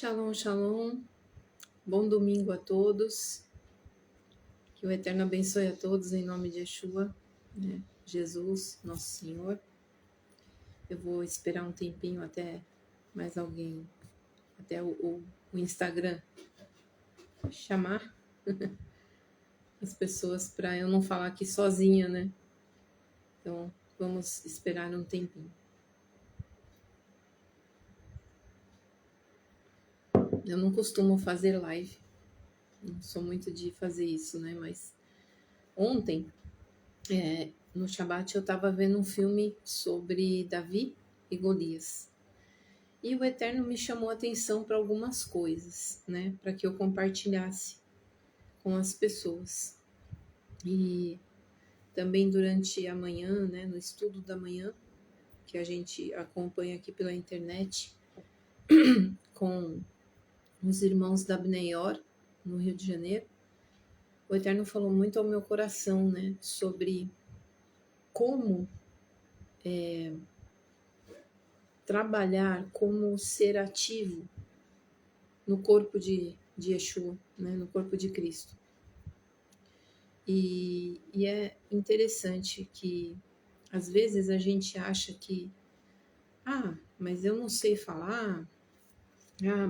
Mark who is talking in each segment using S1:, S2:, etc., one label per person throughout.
S1: Shalom, shalom. Bom domingo a todos. Que o Eterno abençoe a todos em nome de Yeshua, né? Jesus, nosso Senhor. Eu vou esperar um tempinho até mais alguém, até o Instagram chamar as pessoas para eu não falar aqui sozinha, né? Então, vamos esperar um tempinho. Eu não costumo fazer live, não sou muito de fazer isso, né? Mas ontem, no Shabbat, eu estava vendo um filme sobre Davi e Golias. E o Eterno me chamou a atenção para algumas coisas, né? Para que eu compartilhasse com as pessoas. E também durante a manhã, né? No estudo da manhã, que a gente acompanha aqui pela internet, com os irmãos da Bneior, no Rio de Janeiro, o Eterno falou muito ao meu coração, né? Sobre como trabalhar, como ser ativo no corpo de Yeshua, né? No corpo de Cristo. E é interessante que às vezes a gente acha que, mas eu não sei falar,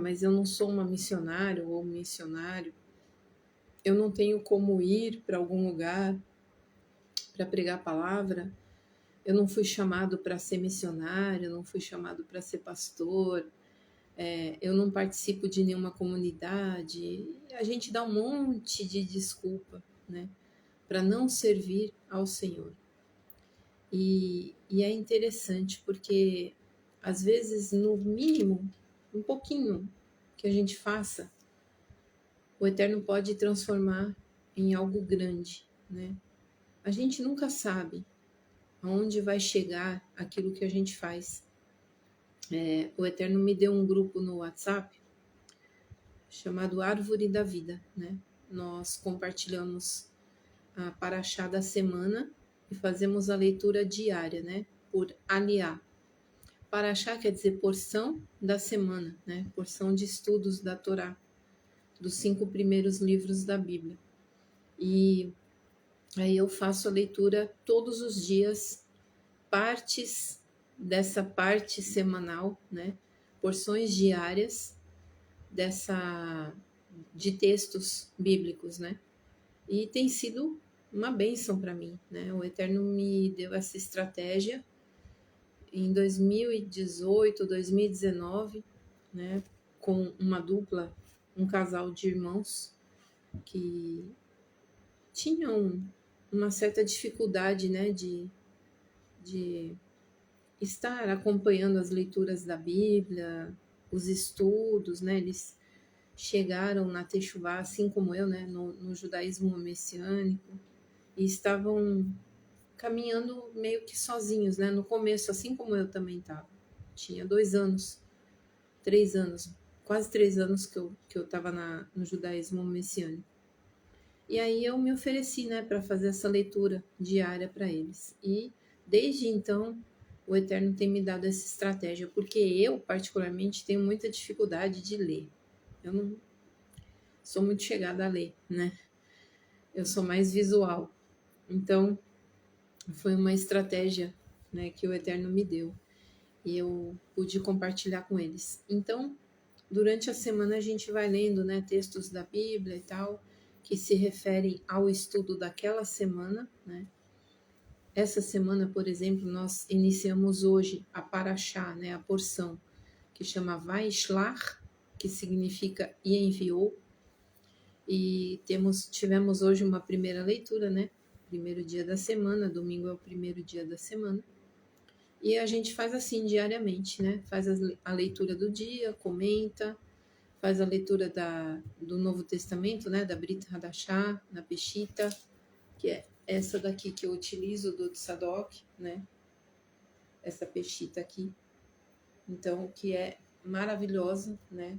S1: mas eu não sou uma missionária ou missionário, eu não tenho como ir para algum lugar para pregar a palavra, eu não fui chamado para ser missionário, eu não fui chamado para ser pastor, eu não participo de nenhuma comunidade. A gente dá um monte de desculpa, né, para não servir ao Senhor. E é interessante porque, às vezes, no mínimo, um pouquinho que a gente faça, o Eterno pode transformar em algo grande, né? A gente nunca sabe aonde vai chegar aquilo que a gente faz. O Eterno me deu um grupo no WhatsApp chamado Árvore da Vida, né? Nós compartilhamos a paraxá da semana e fazemos a leitura diária, né? Por aliá. Paraxá quer dizer porção da semana, né? Porção de estudos da Torá, dos 5 primeiros livros da Bíblia. E aí eu faço a leitura todos os dias, partes dessa parte semanal, né? Porções diárias de textos bíblicos, né? E tem sido uma bênção para mim, né? O Eterno me deu essa estratégia em 2018, 2019, né, com uma dupla, um casal de irmãos que tinham uma certa dificuldade, né, de estar acompanhando as leituras da Bíblia, os estudos, né, eles chegaram na Techuvá, assim como eu, né, no judaísmo messiânico, e estavam caminhando meio que sozinhos, né? No começo, assim como eu também estava. Tinha 2 anos, 3 anos, quase 3 anos que eu estava no judaísmo messiânico. E aí eu me ofereci, né, para fazer essa leitura diária para eles. E desde então, o Eterno tem me dado essa estratégia, porque eu, particularmente, tenho muita dificuldade de ler. Eu não sou muito chegada a ler, né? Eu sou mais visual. Então, foi uma estratégia, né, que o Eterno me deu e eu pude compartilhar com eles. Então, durante a semana a gente vai lendo, né, textos da Bíblia e tal, que se referem ao estudo daquela semana, né? Essa semana, por exemplo, nós iniciamos hoje a paraxá, né, a porção que chama Vaishlach, que significa e enviou. E tivemos hoje uma primeira leitura, né? Primeiro dia da semana, domingo é o primeiro dia da semana. E a gente faz assim diariamente, né? Faz a leitura do dia, comenta, faz a leitura do Novo Testamento, né? Da Brit Hadashah, na Peshita, que é essa daqui que eu utilizo do Tzadok, né? Essa Peshita aqui. Então, que é maravilhosa, né?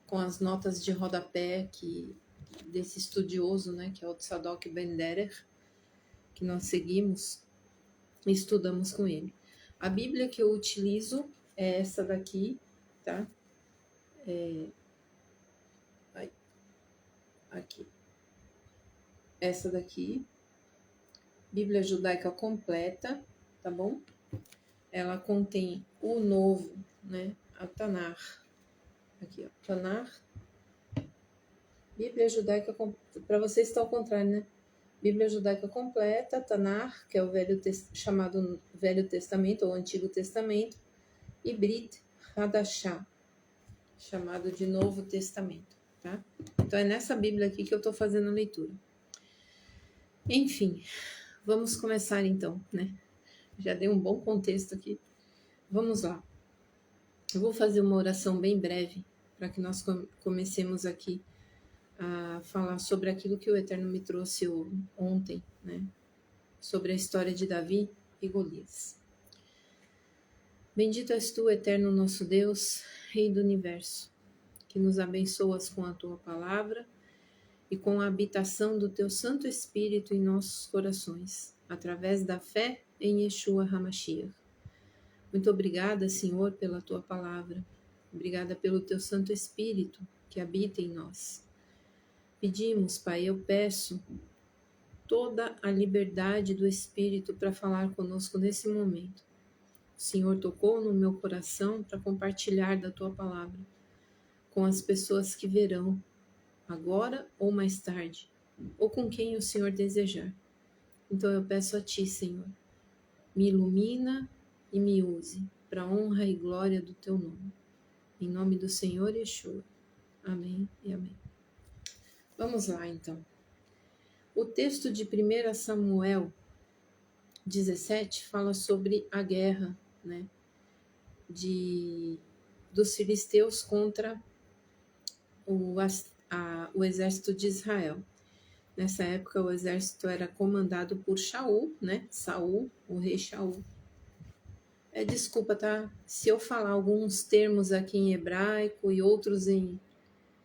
S1: Com as notas de rodapé desse estudioso, né? Que é o Tzadok Ben Derer, que nós seguimos e estudamos com ele. A Bíblia que eu utilizo é essa daqui, tá? essa daqui, Bíblia Judaica Completa, tá bom? Ela contém o Novo, né? A Tanar. Aqui, ó. Tanar. Bíblia Judaica, para vocês está ao contrário, né? Bíblia Judaica Completa, Tanar, que é o chamado Velho Testamento ou Antigo Testamento, e Brit Hadashah, chamado de Novo Testamento, tá? Então é nessa Bíblia aqui que eu estou fazendo a leitura. Enfim, vamos começar então, né? Já dei um bom contexto aqui. Vamos lá. Eu vou fazer uma oração bem breve para que nós comecemos aqui a falar sobre aquilo que o Eterno me trouxe ontem, né? Sobre a história de Davi e Golias. Bendito és tu, Eterno nosso Deus, Rei do Universo, que nos abençoas com a tua palavra e com a habitação do teu Santo Espírito em nossos corações, através da fé em Yeshua HaMashiach. Muito obrigada, Senhor, pela tua palavra. Obrigada pelo teu Santo Espírito que habita em nós. Pedimos, Pai, eu peço toda a liberdade do Espírito para falar conosco nesse momento. O Senhor tocou no meu coração para compartilhar da tua palavra com as pessoas que verão, agora ou mais tarde, ou com quem o Senhor desejar. Então eu peço a ti, Senhor, me ilumina e me use para a honra e glória do teu nome. Em nome do Senhor Yeshua. Amém e amém. Vamos lá, então. O texto de 1 Samuel 17 fala sobre a guerra, né, dos filisteus contra o exército de Israel. Nessa época, o exército era comandado por Shaul, né? Saul, o rei Shaul. Desculpa, tá? Se eu falar alguns termos aqui em hebraico e outros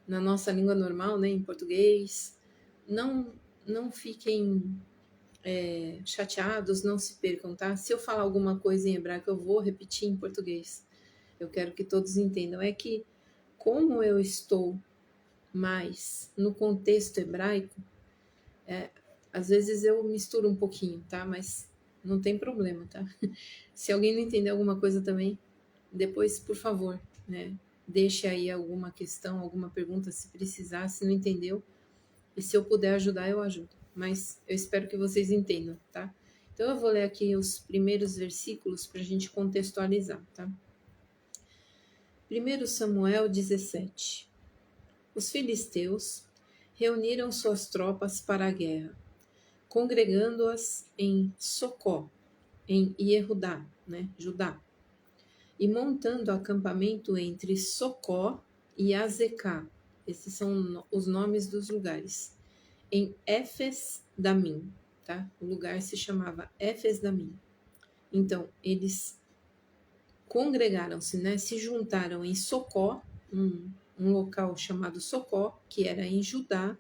S1: na nossa língua normal, né? Em português, não fiquem chateados, não se percam, tá? Se eu falar alguma coisa em hebraico, eu vou repetir em português. Eu quero que todos entendam. É que, como eu estou mais no contexto hebraico, às vezes eu misturo um pouquinho, tá? Mas não tem problema, tá? Se alguém não entender alguma coisa também, depois, por favor, né? Deixe aí alguma questão, alguma pergunta, se precisar, se não entendeu. E se eu puder ajudar, eu ajudo. Mas eu espero que vocês entendam, tá? Então eu vou ler aqui os primeiros versículos para a gente contextualizar, tá? 1 Samuel 17. Os filisteus reuniram suas tropas para a guerra, congregando-as em Socó, em Iehudá, né, Judá, e montando acampamento entre Socó e Azecá. Esses são os nomes dos lugares. Em Éfes Damim, tá? O lugar se chamava Éfes Damim. Então, eles congregaram-se, né? Se juntaram em Socó, um local chamado Socó, que era em Judá,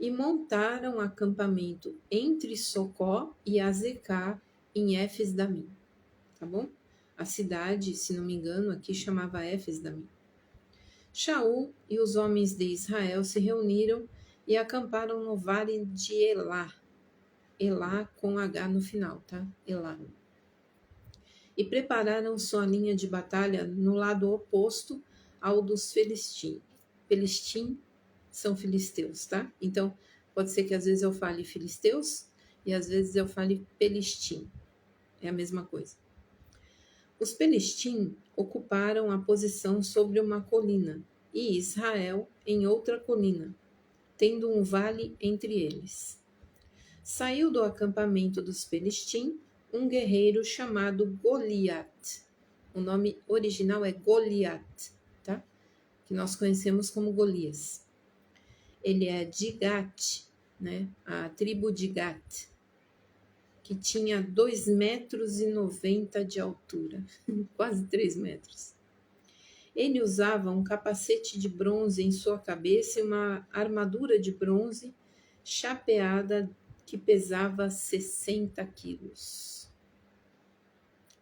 S1: e montaram acampamento entre Socó e Azecá em Éfes Damim, tá bom? A cidade, se não me engano, aqui chamava Éfes Damim. Shaul e os homens de Israel se reuniram e acamparam no vale de Elá. Elá com H no final, tá? Elá. E prepararam sua linha de batalha no lado oposto ao dos Filistim. Filistim são filisteus, tá? Então, pode ser que às vezes eu fale filisteus e às vezes eu fale Pelistim. É a mesma coisa. Os Pelistim ocuparam a posição sobre uma colina e Israel em outra colina, tendo um vale entre eles. Saiu do acampamento dos Pelistim um guerreiro chamado Goliat. O nome original é Goliat, tá? Que nós conhecemos como Golias. Ele é de Gat, né? A tribo de Gat, que tinha 2,90 metros de altura, quase 3 metros. Ele usava um capacete de bronze em sua cabeça e uma armadura de bronze chapeada que pesava 60 quilos.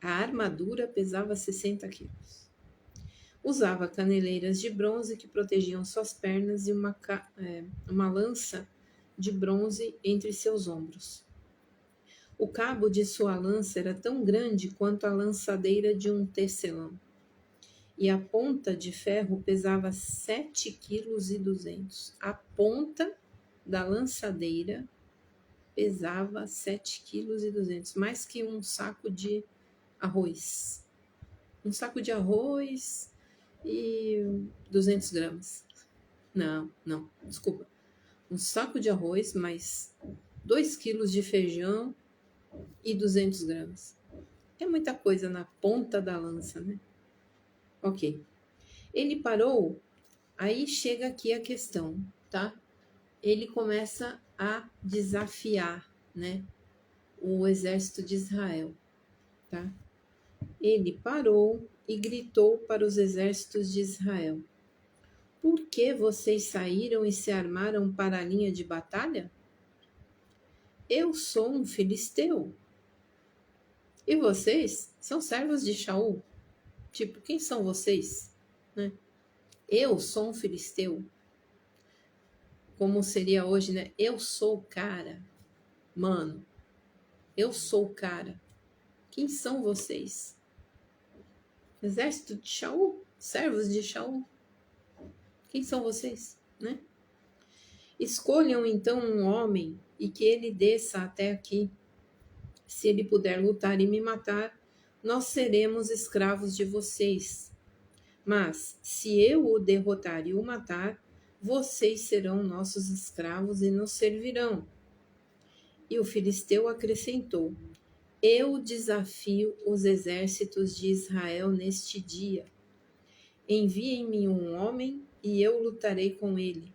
S1: A armadura pesava 60 quilos. Usava caneleiras de bronze que protegiam suas pernas e uma lança de bronze entre seus ombros. O cabo de sua lança era tão grande quanto a lançadeira de um tecelão, e a ponta de ferro pesava 7,2 kg. A ponta da lançadeira pesava 7,2 kg, mais que um saco de arroz. Um saco de arroz e 200 gramas. Não, desculpa. Um saco de arroz mais 2 quilos de feijão e 200 gramas. É muita coisa na ponta da lança, né? Ok. Ele parou, aí chega aqui a questão, tá? Ele começa a desafiar, né, o exército de Israel, tá? Ele parou e gritou para os exércitos de Israel: Por que vocês saíram e se armaram para a linha de batalha? Eu sou um filisteu. E vocês são servos de Shaul? Tipo, quem são vocês? Né? Eu sou um filisteu. Como seria hoje, né? Eu sou o cara. Mano, eu sou o cara. Quem são vocês? Exército de Shaul? Servos de Shaul? Quem são vocês, né? Escolham então um homem e que ele desça até aqui. Se ele puder lutar e me matar, nós seremos escravos de vocês. Mas se eu o derrotar e o matar, vocês serão nossos escravos e nos servirão. E o filisteu acrescentou: Eu desafio os exércitos de Israel neste dia. Enviem-me um homem e eu lutarei com ele.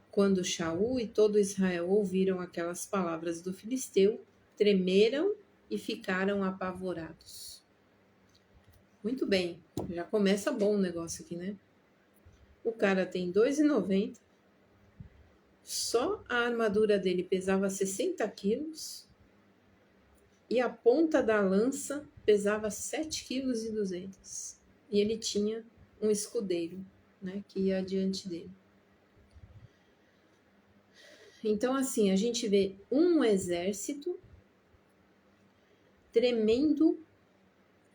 S1: Quando Shaul e todo Israel ouviram aquelas palavras do filisteu, tremeram e ficaram apavorados. Muito bem, já começa bom o negócio aqui, né? O cara tem 2,90, só a armadura dele pesava 60 quilos e a ponta da lança pesava 7,2 kg. E ele tinha um escudeiro, né, que ia adiante dele. Então, assim, a gente vê um exército tremendo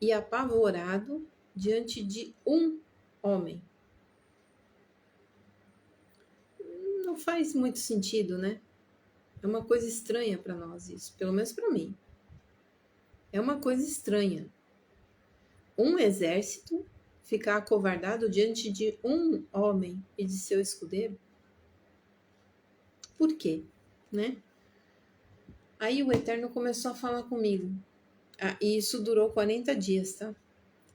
S1: e apavorado diante de um homem. Não faz muito sentido, né? É uma coisa estranha para nós isso, pelo menos para mim. É uma coisa estranha. Um exército ficar acovardado diante de um homem e de seu escudeiro? Por quê, né? Aí o Eterno começou a falar comigo. E isso durou 40 dias, tá?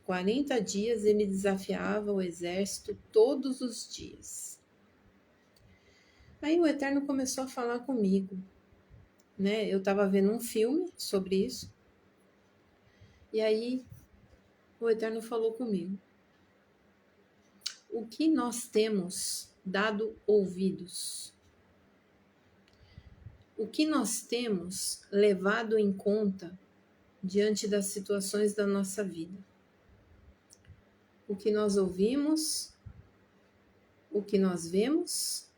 S1: 40 dias ele desafiava o exército todos os dias. Aí o Eterno começou a falar comigo, né? Eu estava vendo um filme sobre isso. E aí o Eterno falou comigo. O que nós temos dado ouvidos? O que nós temos levado em conta diante das situações da nossa vida? O que nós ouvimos, o que nós vemos,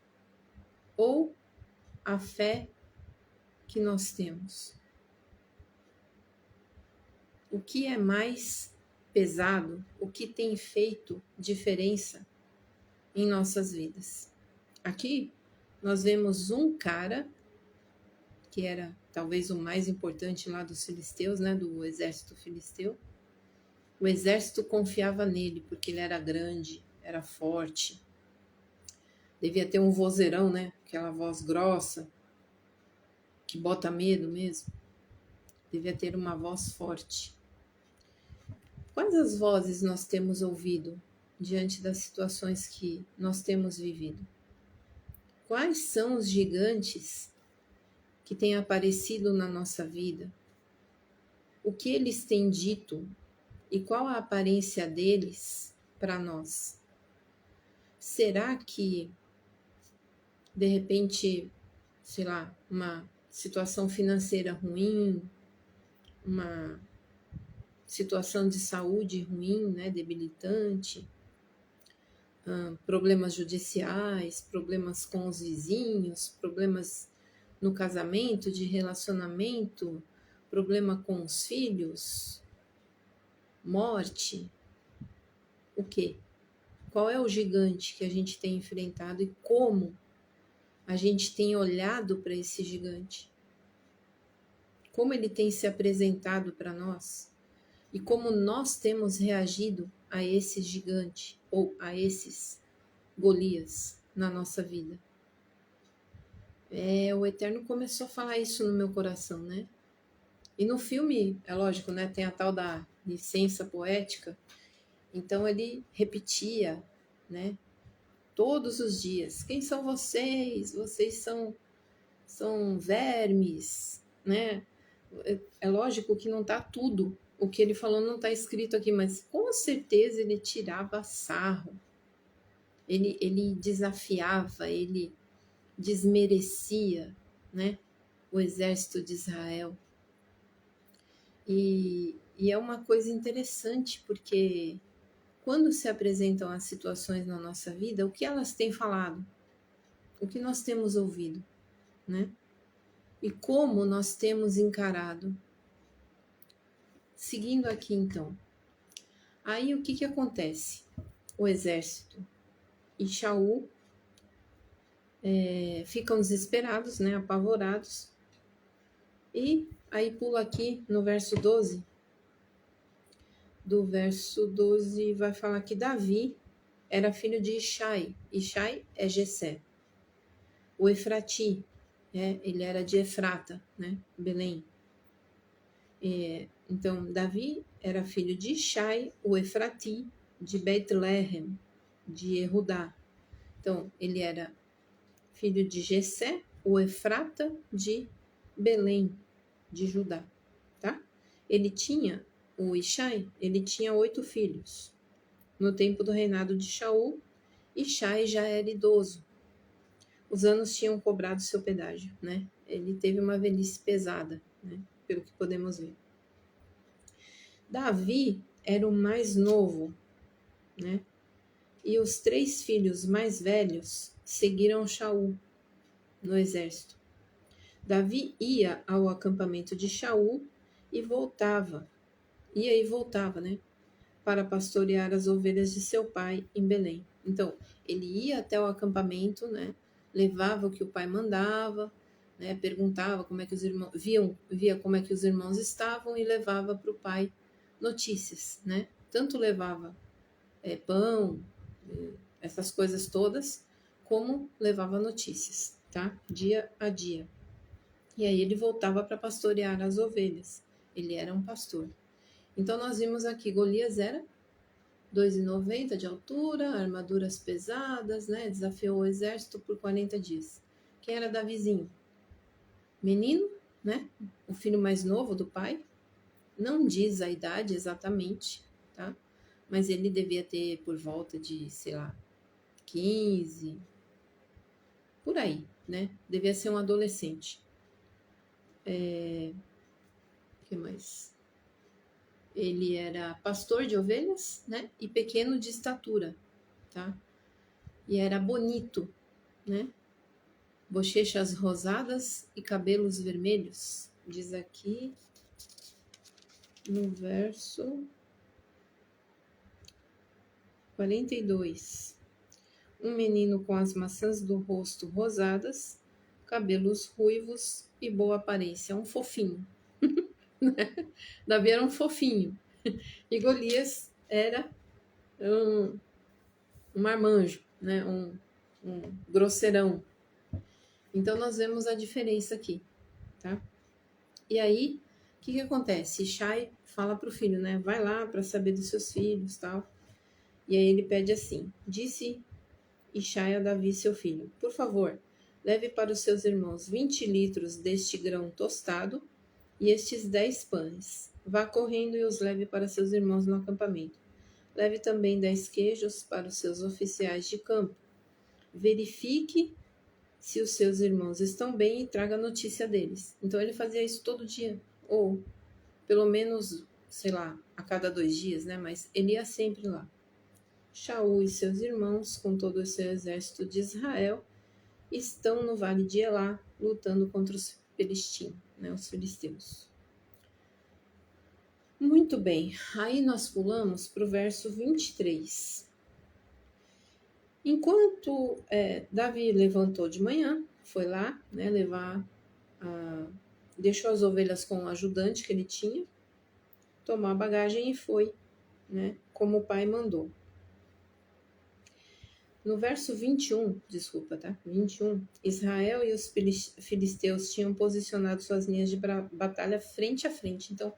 S1: ou a fé que nós temos? O que é mais pesado? O que tem feito diferença em nossas vidas? Aqui nós vemos um cara que era talvez o mais importante lá dos filisteus, né, do exército filisteu. O exército confiava nele porque ele era grande, era forte. Devia ter um vozeirão, né? Aquela voz grossa, que bota medo mesmo. Devia ter uma voz forte. Quais as vozes nós temos ouvido diante das situações que nós temos vivido? Quais são os gigantes que têm aparecido na nossa vida? O que eles têm dito e qual a aparência deles para nós? Será que, de repente, sei lá, uma situação financeira ruim, uma situação de saúde ruim, né, debilitante, problemas judiciais, problemas com os vizinhos, problemas no casamento, de relacionamento, problema com os filhos, morte, o quê? Qual é o gigante que a gente tem enfrentado e como a gente tem olhado para esse gigante? Como ele tem se apresentado para nós? E como nós temos reagido a esse gigante ou a esses Golias na nossa vida? O Eterno começou a falar isso no meu coração, né? E no filme, é lógico, né? Tem a tal da licença poética. Então ele repetia, né? Todos os dias. Quem são vocês? Vocês são vermes, né? É lógico que não tá tudo. O que ele falou não está escrito aqui, mas com certeza ele tirava sarro. Ele desafiava, ele desmerecia, né, o exército de Israel. E é uma coisa interessante, porque quando se apresentam as situações na nossa vida, o que elas têm falado? O que nós temos ouvido, né? E como nós temos encarado? Seguindo aqui, então. Aí, o que acontece? O exército e Shaul ficam desesperados, né, apavorados. E aí pula aqui no verso 12. Do verso 12 vai falar que Davi era filho de Ishai. Ishai é Jessé. O Efrati, ele era de Efrata, né, Belém. Então, Davi era filho de Ishai, o Efrati, de Beit-Lehem, de Erudá. Então, ele era filho de Jessé, o Efrata, de Belém, de Judá, tá? O Ishai, ele tinha 8 filhos. No tempo do reinado de Shaul, Ishai já era idoso. Os anos tinham cobrado seu pedágio, né? Ele teve uma velhice pesada, né? Pelo que podemos ver. Davi era o mais novo, né? E os 3 filhos mais velhos seguiram Shaul no exército. Davi ia ao acampamento de Shaul e voltava, né? Para pastorear as ovelhas de seu pai em Belém. Então, ele ia até o acampamento, né? Levava o que o pai mandava, né? Perguntava como é que os irmãos via como é que os irmãos estavam e levava para o pai notícias, né? Tanto levava pão, essas coisas todas, como levava notícias, tá? Dia a dia. E aí ele voltava para pastorear as ovelhas. Ele era um pastor. Então nós vimos aqui, Golias era 2,90 de altura, armaduras pesadas, né? Desafiou o exército por 40 dias. Quem era Davizinho? Menino, né? O filho mais novo do pai. Não diz a idade exatamente, tá? Mas ele devia ter por volta de, sei lá, 15, por aí, né? Devia ser um adolescente. O que mais? Ele era pastor de ovelhas, né? E pequeno de estatura, tá? E era bonito, né? Bochechas rosadas e cabelos vermelhos. Diz aqui no verso 42. Um menino com as maçãs do rosto rosadas, cabelos ruivos e boa aparência. Um fofinho. Davi era um fofinho. E Golias era um marmanjo, né? Um grosseirão. Então nós vemos a diferença aqui, tá? E aí, o que acontece? Ishai fala pro filho, né? Vai lá para saber dos seus filhos, tal. E aí ele pede assim: disse Ishai a Davi, seu filho, por favor, leve para os seus irmãos 20 litros deste grão tostado e estes 10 pães. Vá correndo e os leve para seus irmãos no acampamento. Leve também 10 queijos para os seus oficiais de campo. Verifique se os seus irmãos estão bem e traga notícia deles. Então ele fazia isso todo dia, ou pelo menos, sei lá, a cada 2 dias, né? Mas ele ia sempre lá. Shaul e seus irmãos, com todo o seu exército de Israel, estão no vale de Elá, lutando contra os filisteus, né, os filisteus. Muito bem, aí nós pulamos para o verso 23. Enquanto Davi levantou de manhã, foi lá, né, deixou as ovelhas com o ajudante que ele tinha, tomou a bagagem e foi, né, como o pai mandou. No verso 21, 21, Israel e os filisteus tinham posicionado suas linhas de batalha frente a frente. Então,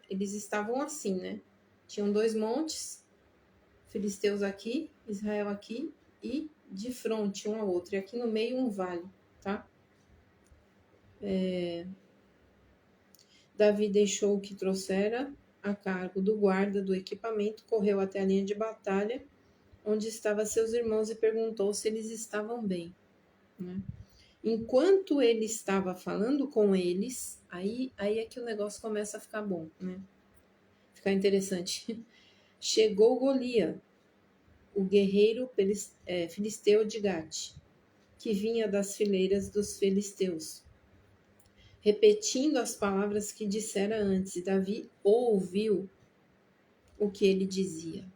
S1: eles estavam assim, né? Tinham 2 montes, filisteus aqui, Israel aqui, e de frente um ao outro. E aqui no meio um vale, tá? Davi deixou o que trouxera a cargo do guarda do equipamento, correu até a linha de batalha, onde estavam seus irmãos, e perguntou se eles estavam bem, né? Enquanto ele estava falando com eles, aí é que o negócio começa a ficar bom, né? Ficar interessante. Chegou Golias, o guerreiro filisteu de Gate, que vinha das fileiras dos filisteus, repetindo as palavras que dissera antes, e Davi ouviu o que ele dizia.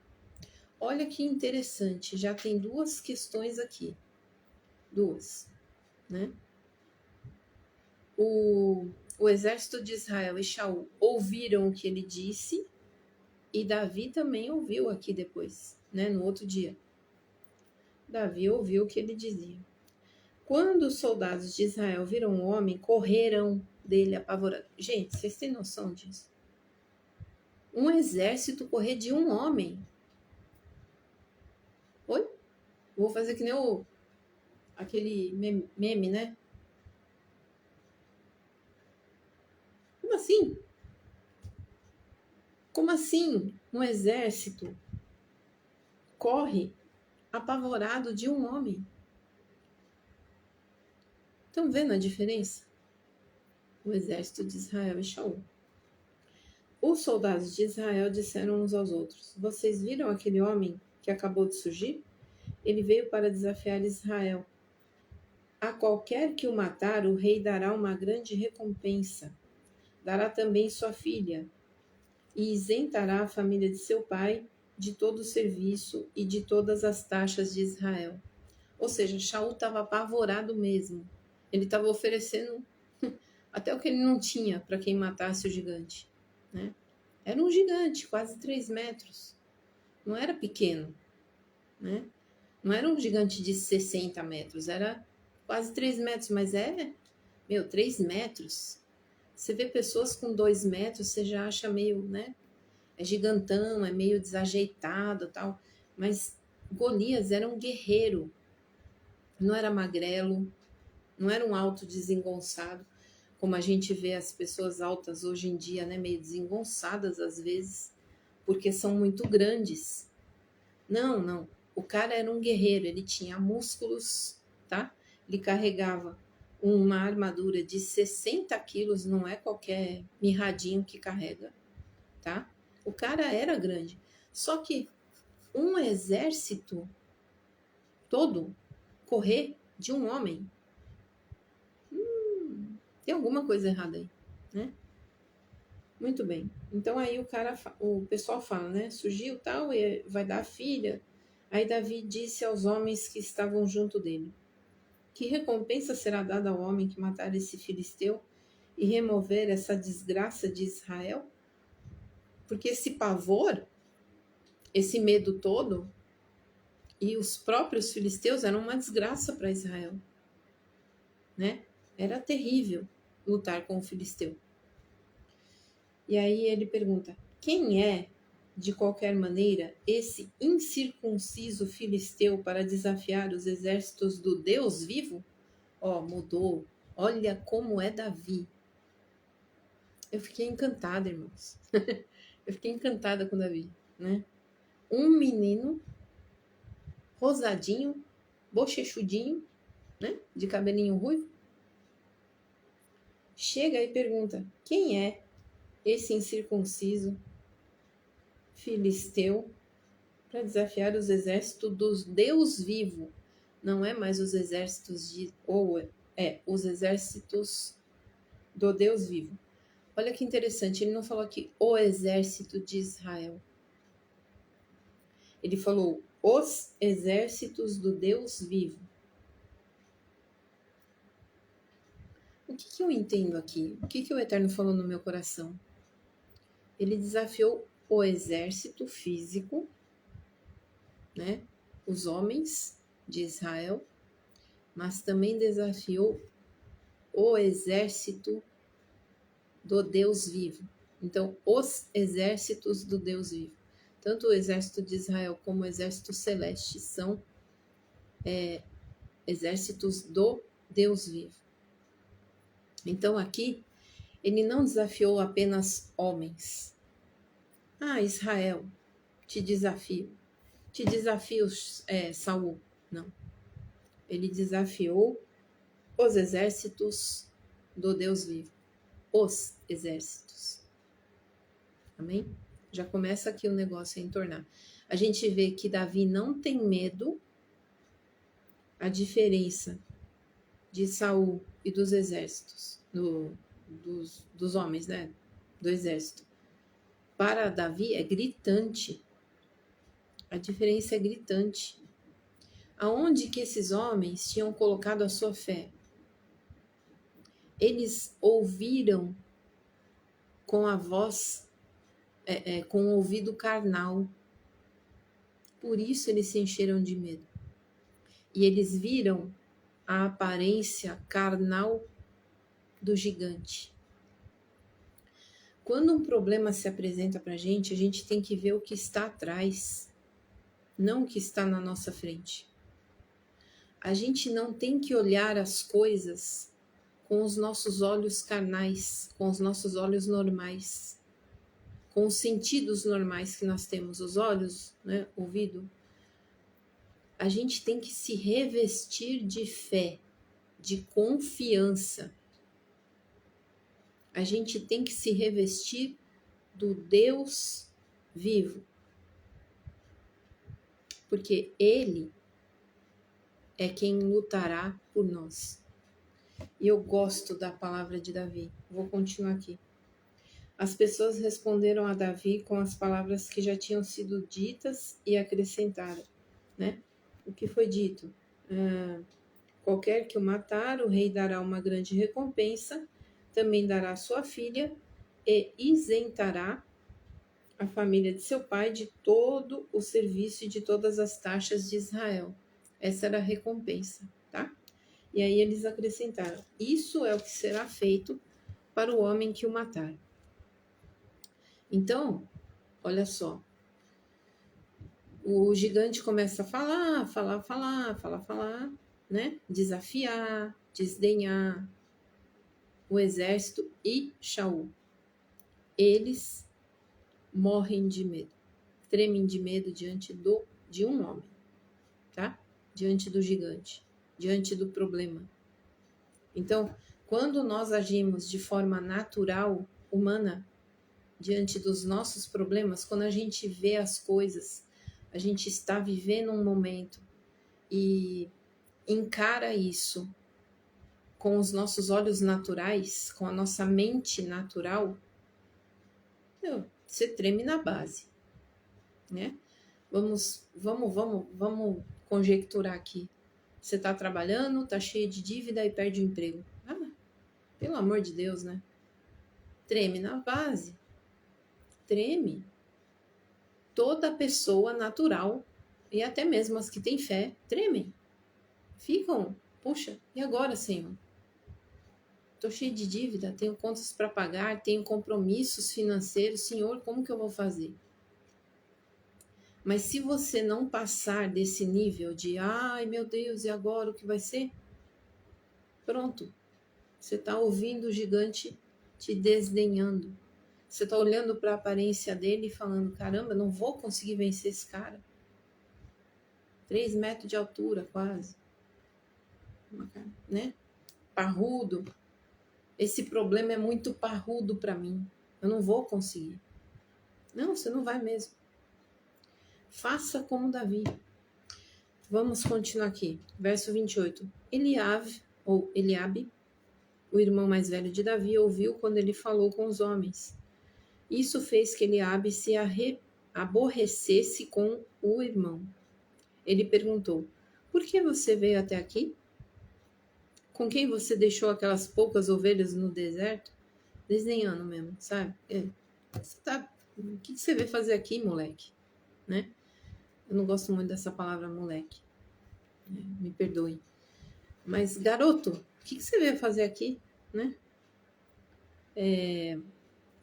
S1: Olha que interessante, já tem 2 questões aqui. 2, né? O exército de Israel e Shaul ouviram o que ele disse, e Davi também ouviu aqui depois, né? No outro dia. Davi ouviu o que ele dizia. Quando os soldados de Israel viram o homem, correram dele apavorados. Gente, vocês têm noção disso? Um exército correr de um homem. Oi? Vou fazer que nem aquele meme, né? Como assim? Como assim um exército corre apavorado de um homem? Estão vendo a diferença? O exército de Israel e Shaul. Os soldados de Israel disseram uns aos outros: Vocês viram aquele homem que acabou de surgir? Ele veio para desafiar Israel. A qualquer que o matar, o rei dará uma grande recompensa. Dará também sua filha, e isentará a família de seu pai de todo o serviço e de todas as taxas de Israel. Ou seja, Shaul estava apavorado mesmo. Ele estava oferecendo até o que ele não tinha para quem matasse o gigante, né? Era um gigante, quase 3 metros. Não era pequeno, né? Não era um gigante de 60 metros, era quase 3 metros, mas 3 metros. Você vê pessoas com 2 metros, você já acha meio, né? É gigantão, é meio desajeitado, tal. Mas Golias era um guerreiro. Não era magrelo, não era um alto desengonçado, como a gente vê as pessoas altas hoje em dia, né? Meio desengonçadas às vezes, porque são muito grandes. Não. O cara era um guerreiro, ele tinha músculos, tá? Ele carregava uma armadura de 60 quilos, não é qualquer mirradinho que carrega, tá? O cara era grande. Só que um exército todo correr de um homem, tem alguma coisa errada aí, né? Muito bem. Então aí o pessoal fala, né? Surgiu tal e vai dar a filha. Aí Davi disse aos homens que estavam junto dele: Que recompensa será dada ao homem que matar esse filisteu e remover essa desgraça de Israel? Porque esse pavor, esse medo todo, e os próprios filisteus eram uma desgraça para Israel, né? Era terrível lutar com o filisteu. E aí ele pergunta: quem é, de qualquer maneira, esse incircunciso filisteu para desafiar os exércitos do Deus vivo? Mudou. Olha como é Davi. Eu fiquei encantada, irmãos. Eu fiquei encantada com Davi, né? Um menino rosadinho, bochechudinho, né? De cabelinho ruivo. Chega e pergunta: quem é esse incircunciso filisteu para desafiar os exércitos dos Deus vivo. Não é mais os exércitos os exércitos do Deus vivo. Olha que interessante, ele não falou aqui o exército de Israel. Ele falou os exércitos do Deus vivo. O que eu entendo aqui? O que o Eterno falou no meu coração? Ele desafiou o exército físico, né? Os homens de Israel, mas também desafiou o exército do Deus vivo. Então, os exércitos do Deus vivo. Tanto o exército de Israel como o exército celeste são exércitos do Deus vivo. Então, aqui, ele não desafiou apenas homens. Ah, Israel, te desafio. Te desafio, Saul. Não. Ele desafiou os exércitos do Deus vivo. Os exércitos. Amém? Já começa aqui o negócio a entornar. A gente vê que Davi não tem medo. A diferença de Saul e dos exércitos, dos homens, né? Do exército. Para Davi é gritante. A diferença é gritante. Aonde que esses homens tinham colocado a sua fé? Eles ouviram com a voz, com o ouvido carnal. Por isso eles se encheram de medo. E eles viram a aparência carnal do gigante. Quando um problema se apresenta para a gente tem que ver o que está atrás, não o que está na nossa frente. A gente não tem que olhar as coisas com os nossos olhos carnais, com os nossos olhos normais, com os sentidos normais que nós temos, os olhos, né, ouvido. A gente tem que se revestir de fé, de confiança. A gente tem que se revestir do Deus vivo. Porque Ele é quem lutará por nós. E eu gosto da palavra de Davi. Vou continuar aqui. As pessoas responderam a Davi com as palavras que já tinham sido ditas e acrescentaram, né? O que foi dito? Qualquer que o matar, o rei dará uma grande recompensa, também dará sua filha e isentará a família de seu pai de todo o serviço e de todas as taxas de Israel. Essa era a recompensa, tá? E aí eles acrescentaram: isso é o que será feito para o homem que o matar. Então, olha só. O gigante começa a falar, né? Desafiar, desdenhar o exército e Shaul. Eles morrem de medo, tremem de medo diante de um homem, tá? Diante do gigante, diante do problema. Então, quando nós agimos de forma natural, humana, diante dos nossos problemas, quando a gente vê as coisas, a gente está vivendo um momento e encara isso com os nossos olhos naturais, com a nossa mente natural, você treme na base, né? Vamos conjecturar aqui. Você está trabalhando, está cheio de dívida e perde o emprego. Pelo amor de Deus, né? Treme na base. Treme. Toda pessoa natural, e até mesmo as que têm fé, tremem. Ficam, puxa, e agora, Senhor? Estou cheio de dívida, tenho contas para pagar, tenho compromissos financeiros. Senhor, como que eu vou fazer? Mas se você não passar desse nível de, ai meu Deus, e agora o que vai ser? Pronto. Você está ouvindo o gigante te desdenhando. Você está olhando para a aparência dele e falando, caramba, não vou conseguir vencer esse cara. 3 metros de altura, quase. Né? Parrudo. Esse problema é muito parrudo para mim. Eu não vou conseguir. Não, você não vai mesmo. faça como Davi. Vamos continuar aqui. Verso 28. Eliabe, o irmão mais velho de Davi, ouviu quando ele falou com os homens. Isso fez que Eliabe se aborrecesse com o irmão. Ele perguntou: por que você veio até aqui? Com quem você deixou aquelas poucas ovelhas no deserto? Desdenhando mesmo, sabe? O que você veio fazer aqui, moleque? Né? Eu não gosto muito dessa palavra moleque. Me perdoe. Mas, garoto, o que você veio fazer aqui? Né?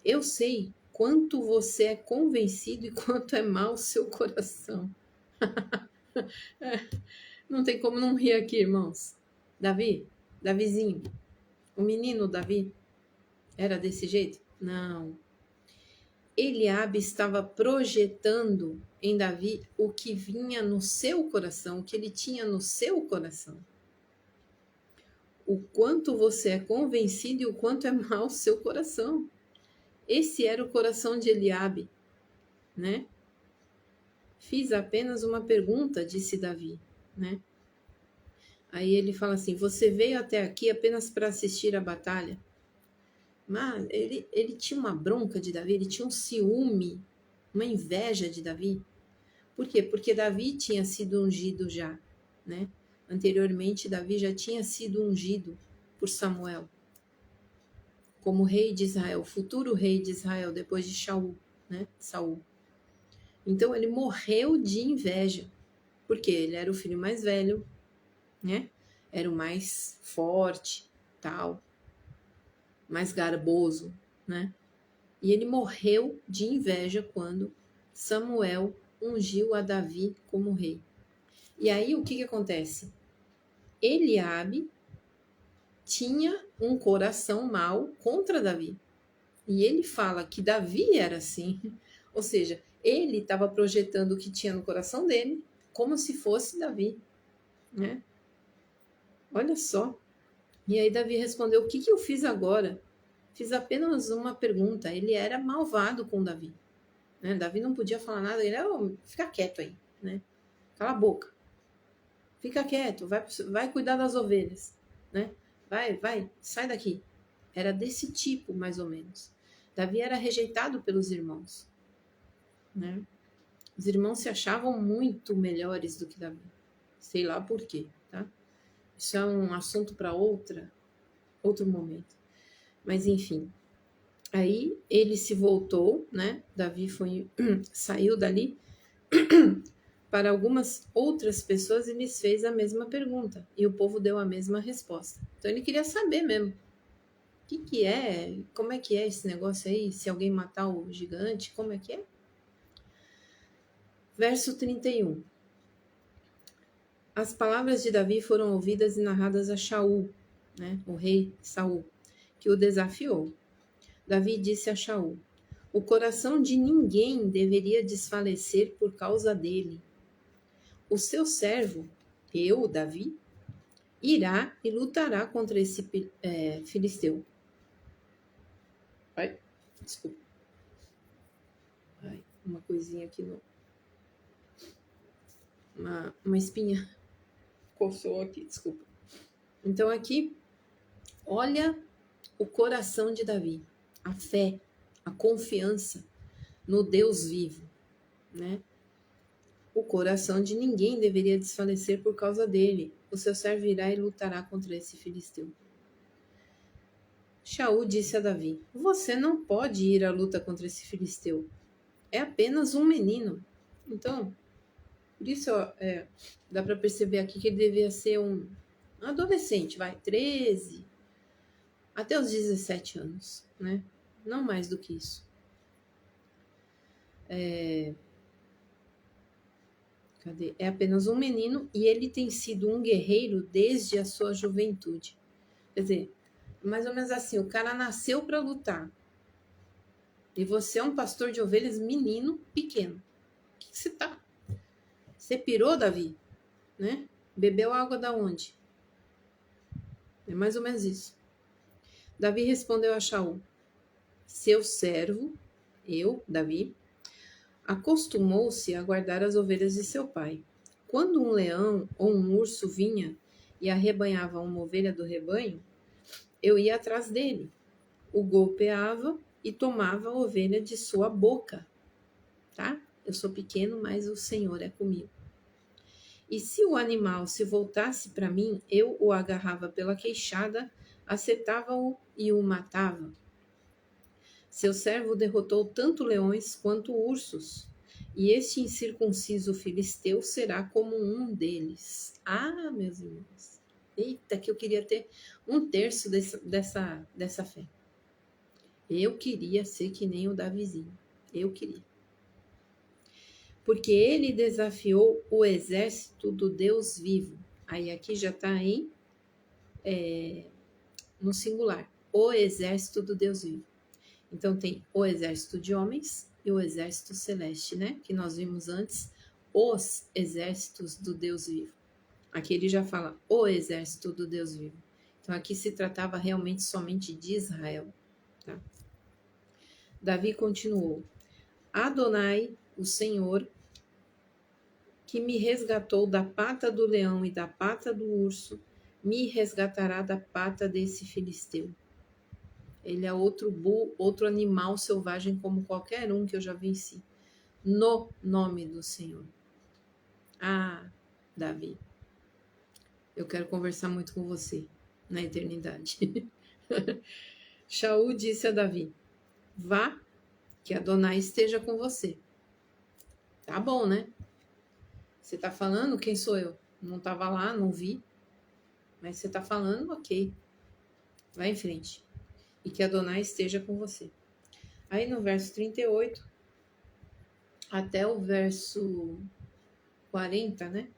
S1: Eu sei quanto você é convencido e quanto é mau o seu coração. Não tem como não rir aqui, irmãos. Davizinho, o menino Davi, era desse jeito? Não. Eliabe estava projetando em Davi o que vinha no seu coração, o que ele tinha no seu coração. O quanto você é convencido e o quanto é mau o seu coração. Esse era o coração de Eliabe, né? Fiz apenas uma pergunta, disse Davi, né? Aí ele fala assim: você veio até aqui apenas para assistir a batalha? Mas ele tinha uma bronca de Davi, ele tinha um ciúme, uma inveja de Davi. Por quê? Porque Davi tinha sido ungido já, né? Anteriormente, Davi já tinha sido ungido por Samuel como rei de Israel, futuro rei de Israel, depois de Saul, né? Saul. Então, ele morreu de inveja, porque ele era o filho mais velho, né? Era o mais forte, tal, mais garboso, né? E ele morreu de inveja quando Samuel ungiu a Davi como rei. E aí, o que acontece? Eliabe tinha um coração mau contra Davi. E ele fala que Davi era assim. Ou seja, ele estava projetando o que tinha no coração dele como se fosse Davi, né? Olha só. E aí Davi respondeu: o que eu fiz agora? Fiz apenas uma pergunta. Ele era malvado com Davi, né? Davi não podia falar nada. Ele era: fica quieto aí, né? Cala a boca. Fica quieto, vai cuidar das ovelhas, né? Vai, sai daqui. Era desse tipo, mais ou menos. Davi era rejeitado pelos irmãos, né? Os irmãos se achavam muito melhores do que Davi. Sei lá por quê, tá? Isso é um assunto para outro momento. Mas enfim, aí ele se voltou, né? Davi saiu dali para algumas outras pessoas e lhes fez a mesma pergunta. E o povo deu a mesma resposta. Então ele queria saber mesmo. O que é? Como é que é esse negócio aí? Se alguém matar o gigante, como é que é? Verso 31. As palavras de Davi foram ouvidas e narradas a Shaul, né, o rei Saul, que o desafiou. Davi disse a Shaul: o coração de ninguém deveria desfalecer por causa dele. O seu servo, eu, Davi, irá e lutará contra esse filisteu. Ai, desculpa. Ai, uma coisinha aqui no... Uma espinha coçou aqui, desculpa. Então aqui, olha o coração de Davi, a fé, a confiança no Deus vivo, né? O coração de ninguém deveria desfalecer por causa dele. O seu servo irá e lutará contra esse filisteu. Shaul disse a Davi: você não pode ir à luta contra esse filisteu. É apenas um menino. Então, por isso dá para perceber aqui que ele devia ser um adolescente, 13, até os 17 anos, né? Não mais do que isso. Cadê? É apenas um menino e ele tem sido um guerreiro desde a sua juventude. Quer dizer, mais ou menos assim, o cara nasceu para lutar. E você é um pastor de ovelhas menino pequeno. O que você tá? Você pirou, Davi? Né? Bebeu água da onde? É mais ou menos isso. Davi respondeu a Shaul: seu servo, eu, Davi, Acostumou-se a guardar as ovelhas de seu pai. Quando um leão ou um urso vinha e arrebanhava uma ovelha do rebanho, eu ia atrás dele, o golpeava e tomava a ovelha de sua boca, tá? Eu sou pequeno, mas o Senhor é comigo. E se o animal se voltasse para mim, eu o agarrava pela queixada, acertava-o e o matava. Seu servo derrotou tanto leões quanto ursos, e este incircunciso filisteu será como um deles. Ah, meus irmãos, eita, que eu queria ter um terço dessa fé. Eu queria ser que nem o Davizinho, eu queria. Porque ele desafiou o exército do Deus vivo. Aí aqui já está no singular, o exército do Deus vivo. Então tem o exército de homens e o exército celeste, né? Que nós vimos antes, os exércitos do Deus vivo. Aqui ele já fala o exército do Deus vivo. Então aqui se tratava realmente somente de Israel. Tá? Davi continuou: Adonai, o Senhor, que me resgatou da pata do leão e da pata do urso, me resgatará da pata desse filisteu. Ele é outro animal selvagem como qualquer um que eu já venci. No nome do Senhor. Ah, Davi, eu quero conversar muito com você na eternidade. Shaul disse a Davi: Vá, que Adonai esteja com você. Tá bom, né? Você tá falando, quem sou eu? Não tava lá, não vi. Mas você tá falando, ok. Vai em frente. E que Adonai esteja com você. Aí no verso 38 até o verso 40, né?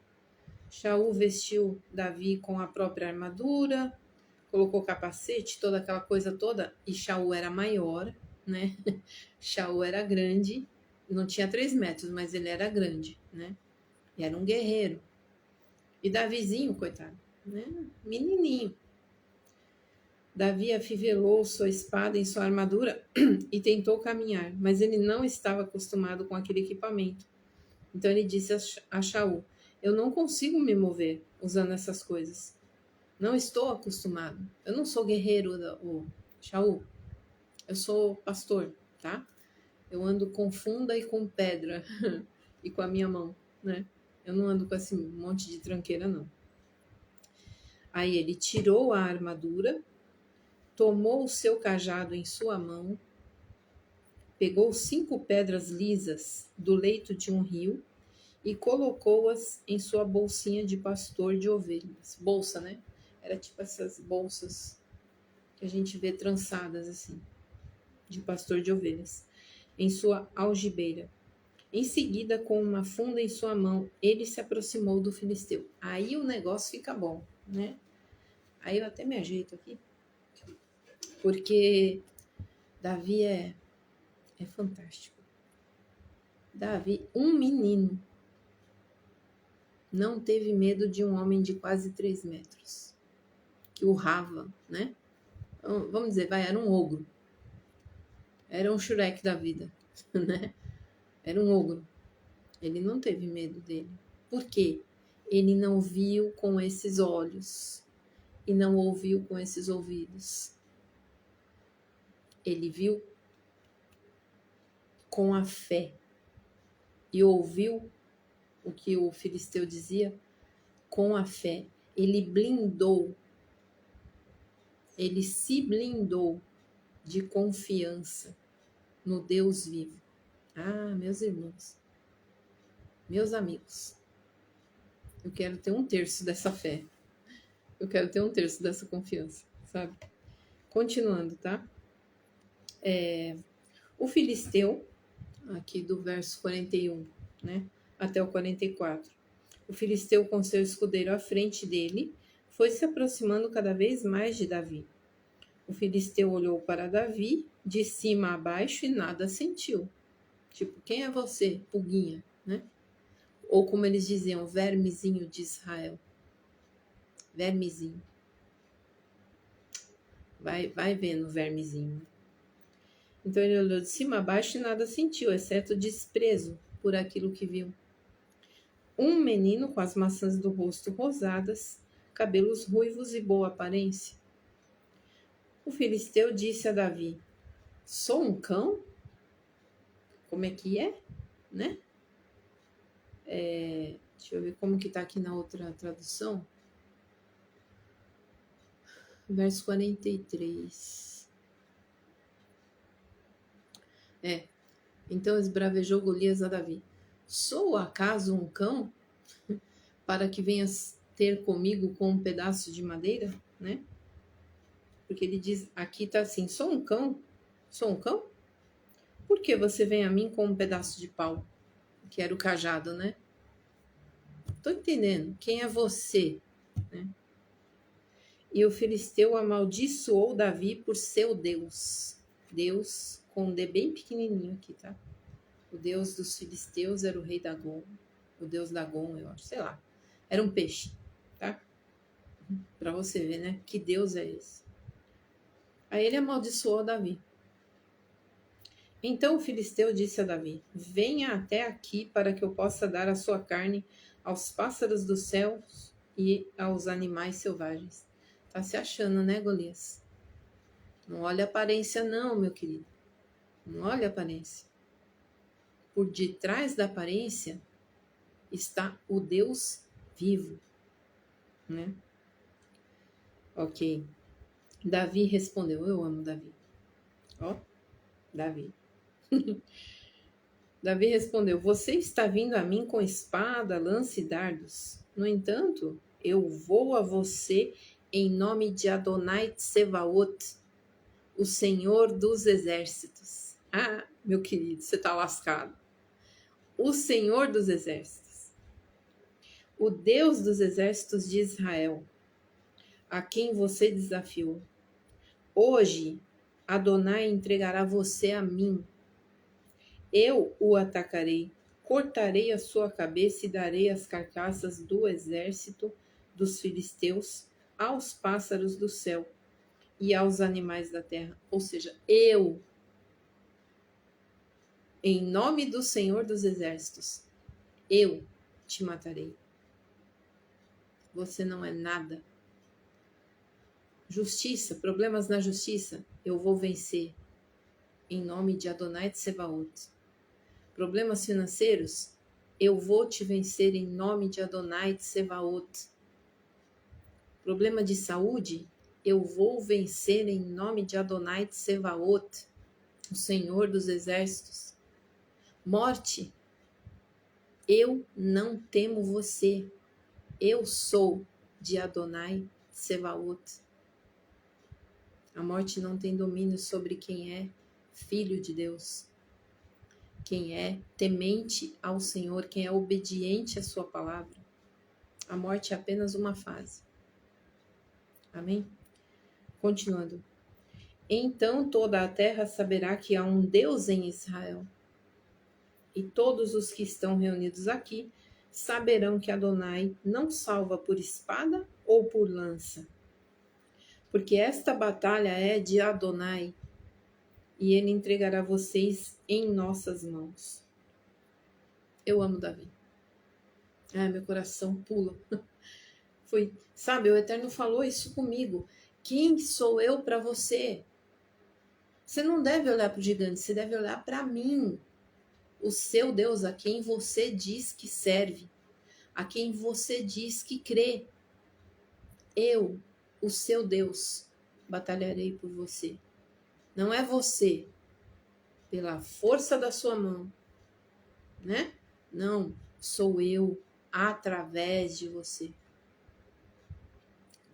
S1: Shaul vestiu Davi com a própria armadura, colocou capacete, toda aquela coisa toda, e Shaul era maior, né? Shaul era grande, não tinha 3 metros, mas ele era grande, né? E era um guerreiro. E Davizinho, coitado, né? Menininho. Davi afivelou sua espada em sua armadura e tentou caminhar, mas ele não estava acostumado com aquele equipamento. Então ele disse a Shaul: Eu não consigo me mover usando essas coisas. Não estou acostumado. Eu não sou guerreiro, Shaul. Eu sou pastor, tá? Eu ando com funda e com pedra e com a minha mão, né? Eu não ando com esse monte de tranqueira, não. Aí ele tirou a armadura, tomou o seu cajado em sua mão, pegou 5 pedras lisas do leito de um rio e colocou-as em sua bolsinha de pastor de ovelhas. Bolsa, né? Era tipo essas bolsas que a gente vê trançadas assim, de pastor de ovelhas, em sua algibeira. Em seguida, com uma funda em sua mão, ele se aproximou do filisteu. Aí o negócio fica bom, né? Aí eu até me ajeito aqui, porque Davi é fantástico. Davi, um menino, não teve medo de um homem de quase 3 metros, que urrava, né? Vamos dizer, era um ogro. Era um Shrek da vida, né? Era um ogro. Ele não teve medo dele. Por quê? Ele não viu com esses olhos e não ouviu com esses ouvidos. Ele viu com a fé e ouviu o que o filisteu dizia com a fé. Ele blindou, ele se blindou de confiança no Deus vivo. Ah, meus irmãos, meus amigos, eu quero ter 1/3 dessa fé. Eu quero ter 1/3 dessa confiança, sabe? Continuando, tá? O filisteu, aqui do verso 41, né? Até o 44. O filisteu, com seu escudeiro à frente dele, foi se aproximando cada vez mais de Davi. O filisteu olhou para Davi, de cima a baixo, e nada sentiu. Tipo, quem é você, pulguinha, né? Ou como eles diziam, vermezinho de Israel. Vermezinho. Vai vendo, vermezinho. Então ele olhou de cima a baixo e nada sentiu, exceto desprezo por aquilo que viu. Um menino com as maçãs do rosto rosadas, cabelos ruivos e boa aparência. O filisteu disse a Davi: Sou um cão? Como é que é? Né? Deixa eu ver como que tá aqui na outra tradução. Verso 43. Então esbravejou Golias a Davi: Sou acaso um cão para que venhas ter comigo com um pedaço de madeira? Né? Porque ele diz, aqui tá assim, sou um cão? Sou um cão? Por que você vem a mim com um pedaço de pau? Que era o cajado, né? Tô entendendo. Quem é você? Né? E o filisteu amaldiçoou Davi por seu Deus. Deus com um D bem pequenininho aqui, tá? O Deus dos filisteus era o rei Dagon. O Deus Dagon, eu acho. Sei lá. Era um peixe, tá? Pra você ver, né? Que Deus é esse? Aí ele amaldiçoou Davi. Então o filisteu disse a Davi: Venha até aqui para que eu possa dar a sua carne aos pássaros dos céus e aos animais selvagens. Tá se achando, né, Golias? Não olha a aparência não, meu querido. Não olha a aparência. Por detrás da aparência está o Deus vivo, né? Ok. Davi respondeu. Eu amo Davi. Ó, Davi. Davi respondeu: Você está vindo a mim com espada, lança e dardos. No entanto, eu vou a você em nome de Adonai Tsevaot, o Senhor dos Exércitos. Ah, meu querido, você está lascado. O Senhor dos Exércitos, o Deus dos Exércitos de Israel, a quem você desafiou. Hoje, Adonai entregará você a mim. Eu o atacarei, cortarei a sua cabeça e darei as carcaças do exército dos filisteus aos pássaros do céu e aos animais da terra. Ou seja, eu, em nome do Senhor dos Exércitos, eu te matarei. Você não é nada. Justiça, problemas na justiça, eu vou vencer. Em nome de Adonai Tsevaot. Problemas financeiros, eu vou te vencer em nome de Adonai Tsevaot. Problema de saúde, eu vou vencer em nome de Adonai Tsevaot, o Senhor dos Exércitos. Morte, eu não temo você. Eu sou de Adonai Tsevaot. A morte não tem domínio sobre quem é filho de Deus. Quem é temente ao Senhor, quem é obediente à sua palavra. A morte é apenas uma fase. Amém? Continuando. Então toda a terra saberá que há um Deus em Israel. E todos os que estão reunidos aqui saberão que Adonai não salva por espada ou por lança. Porque esta batalha é de Adonai, e ele entregará vocês em nossas mãos. Eu amo Davi. Meu coração pula. Foi, sabe, o Eterno falou isso comigo. Quem sou eu para você? Você não deve olhar para o gigante, você deve olhar para mim. O seu Deus, a quem você diz que serve, a quem você diz que crê. Eu, o seu Deus, batalharei por você. Não é você, pela força da sua mão, né? Não, sou eu, através de você.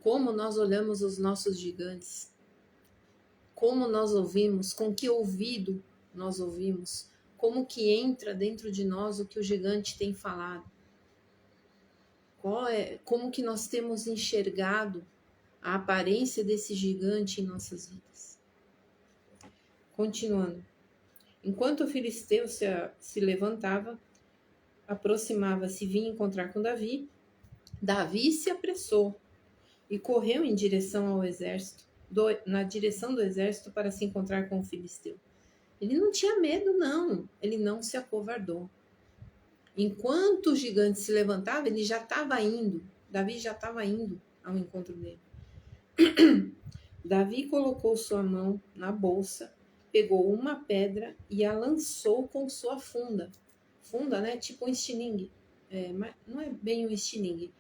S1: Como nós olhamos os nossos gigantes, como nós ouvimos, com que ouvido nós ouvimos, como que entra dentro de nós o que o gigante tem falado. Como que nós temos enxergado a aparência desse gigante em nossas vidas. Continuando. Enquanto o filisteu se levantava, aproximava-se e vinha encontrar com Davi, Davi se apressou e correu em direção ao exército, na direção do exército para se encontrar com o filisteu. Ele não tinha medo, não. Ele não se acovardou. Enquanto o gigante se levantava, ele já estava indo. Davi já estava indo ao encontro dele. Davi colocou sua mão na bolsa, pegou uma pedra e a lançou com sua funda. Funda, né? Tipo um estilingue. Mas não é bem um estilingue.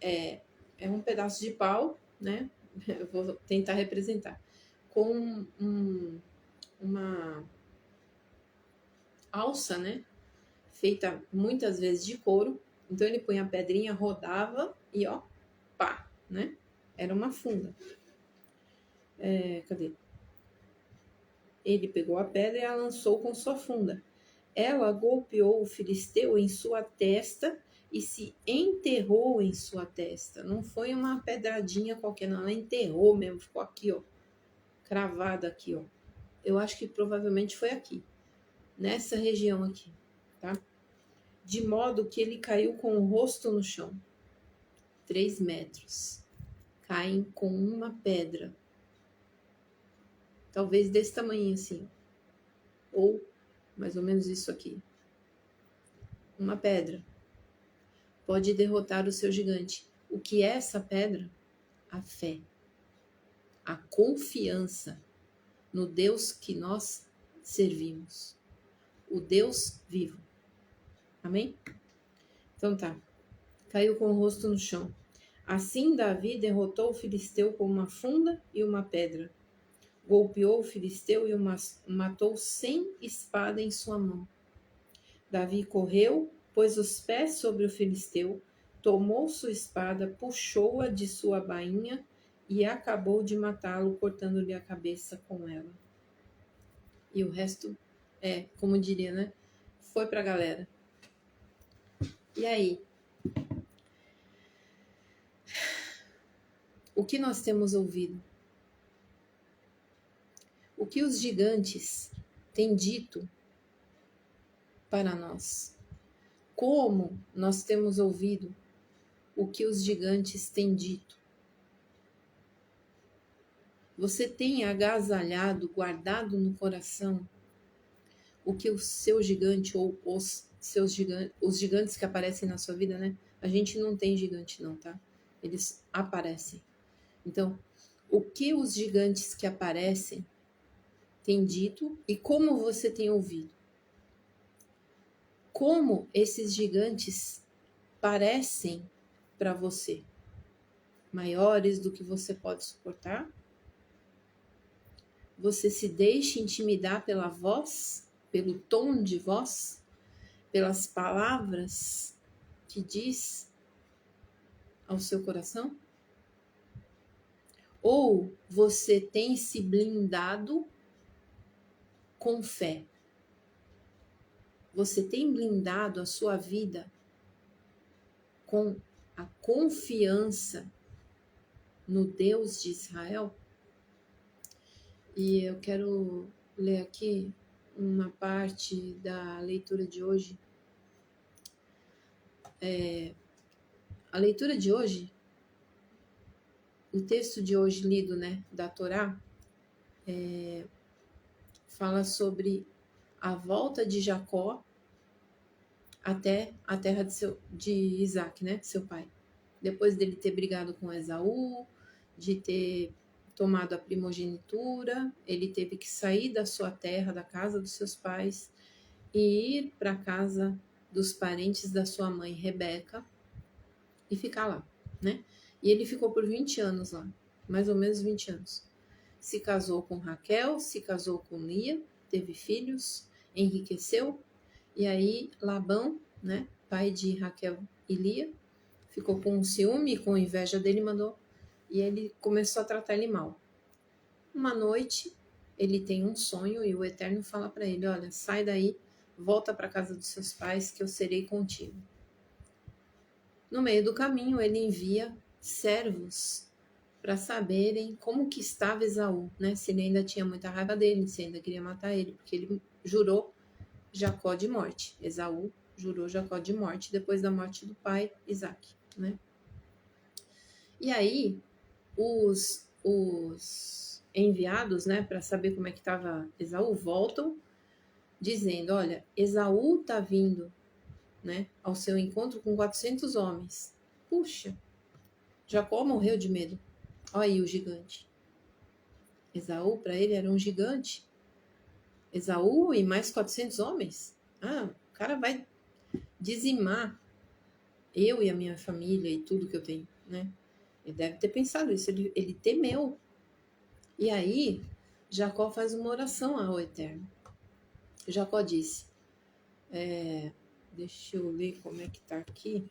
S1: É um pedaço de pau, né? Eu vou tentar representar. Com uma alça, né? Feita muitas vezes de couro. Então ele punha a pedrinha, rodava e ó, pá, né? Era uma funda. Cadê? Ele pegou a pedra e a lançou com sua funda. Ela golpeou o filisteu em sua testa e se enterrou em sua testa. Não foi uma pedradinha qualquer, não. Ela enterrou mesmo, ficou aqui, ó. Cravada aqui, ó. Eu acho que provavelmente foi aqui. Nessa região aqui, tá? De modo que ele caiu com o rosto no chão. 3 metros. Caem com uma pedra. Talvez desse tamanho assim. Ou mais ou menos isso aqui. Uma pedra pode derrotar o seu gigante. O que é essa pedra? A fé. A confiança no Deus que nós servimos. O Deus vivo. Amém? Então tá. Caiu com o rosto no chão. Assim Davi derrotou o filisteu com uma funda e uma pedra. Golpeou o filisteu e o matou sem espada em sua mão. Davi correu, pôs os pés sobre o filisteu, tomou sua espada, puxou-a de sua bainha e acabou de matá-lo, cortando-lhe a cabeça com ela. E o resto como diria, né? Foi pra galera. E aí? O que nós temos ouvido? O que os gigantes têm dito para nós? Como nós temos ouvido o que os gigantes têm dito? Você tem agasalhado, guardado no coração o que o seu gigante ou os gigantes que aparecem na sua vida, né? A gente não tem gigante não, tá? Eles aparecem. Então, o que os gigantes que aparecem têm dito e como você tem ouvido? Como esses gigantes parecem para você? Maiores do que você pode suportar? Você se deixa intimidar pela voz, pelo tom de voz, pelas palavras que diz ao seu coração? Ou você tem se blindado com fé? Você tem blindado a sua vida com a confiança no Deus de Israel? E eu quero ler aqui uma parte da leitura de hoje. A leitura de hoje, o texto de hoje lido, né, da Torá, fala sobre a volta de Jacó até a terra de Isaac, né, seu pai. Depois dele ter brigado com Esaú, de ter tomado a primogenitura, ele teve que sair da sua terra, da casa dos seus pais, e ir para a casa dos parentes da sua mãe, Rebeca, e ficar lá, né? E ele ficou por 20 anos lá, mais ou menos 20 anos. Se casou com Raquel, se casou com Lia, teve filhos, enriqueceu, e aí Labão, né, pai de Raquel e Lia, ficou com ciúme, com inveja dele, e ele começou a tratar ele mal. Uma noite, ele tem um sonho e o Eterno fala para ele: olha, sai daí, volta para a casa dos seus pais que eu serei contigo. No meio do caminho, ele envia servos para saberem como que estava Esaú, né? Se ele ainda tinha muita raiva dele, se ainda queria matar ele, porque ele jurou Jacó de morte. Esaú jurou Jacó de morte depois da morte do pai Isaac, né? E aí, os enviados, né, para saber como é que estava Esaú, voltam dizendo: olha, Esaú está vindo, né, ao seu encontro com 400 homens. Puxa, Jacó morreu de medo. Olha aí o gigante. Esaú, para ele, era um gigante. Esaú e mais 400 homens? Ah, o cara vai dizimar eu e a minha família e tudo que eu tenho, né? Ele deve ter pensado isso, ele temeu. E aí, Jacó faz uma oração ao Eterno. Jacó disse, deixa eu ler como é que tá aqui,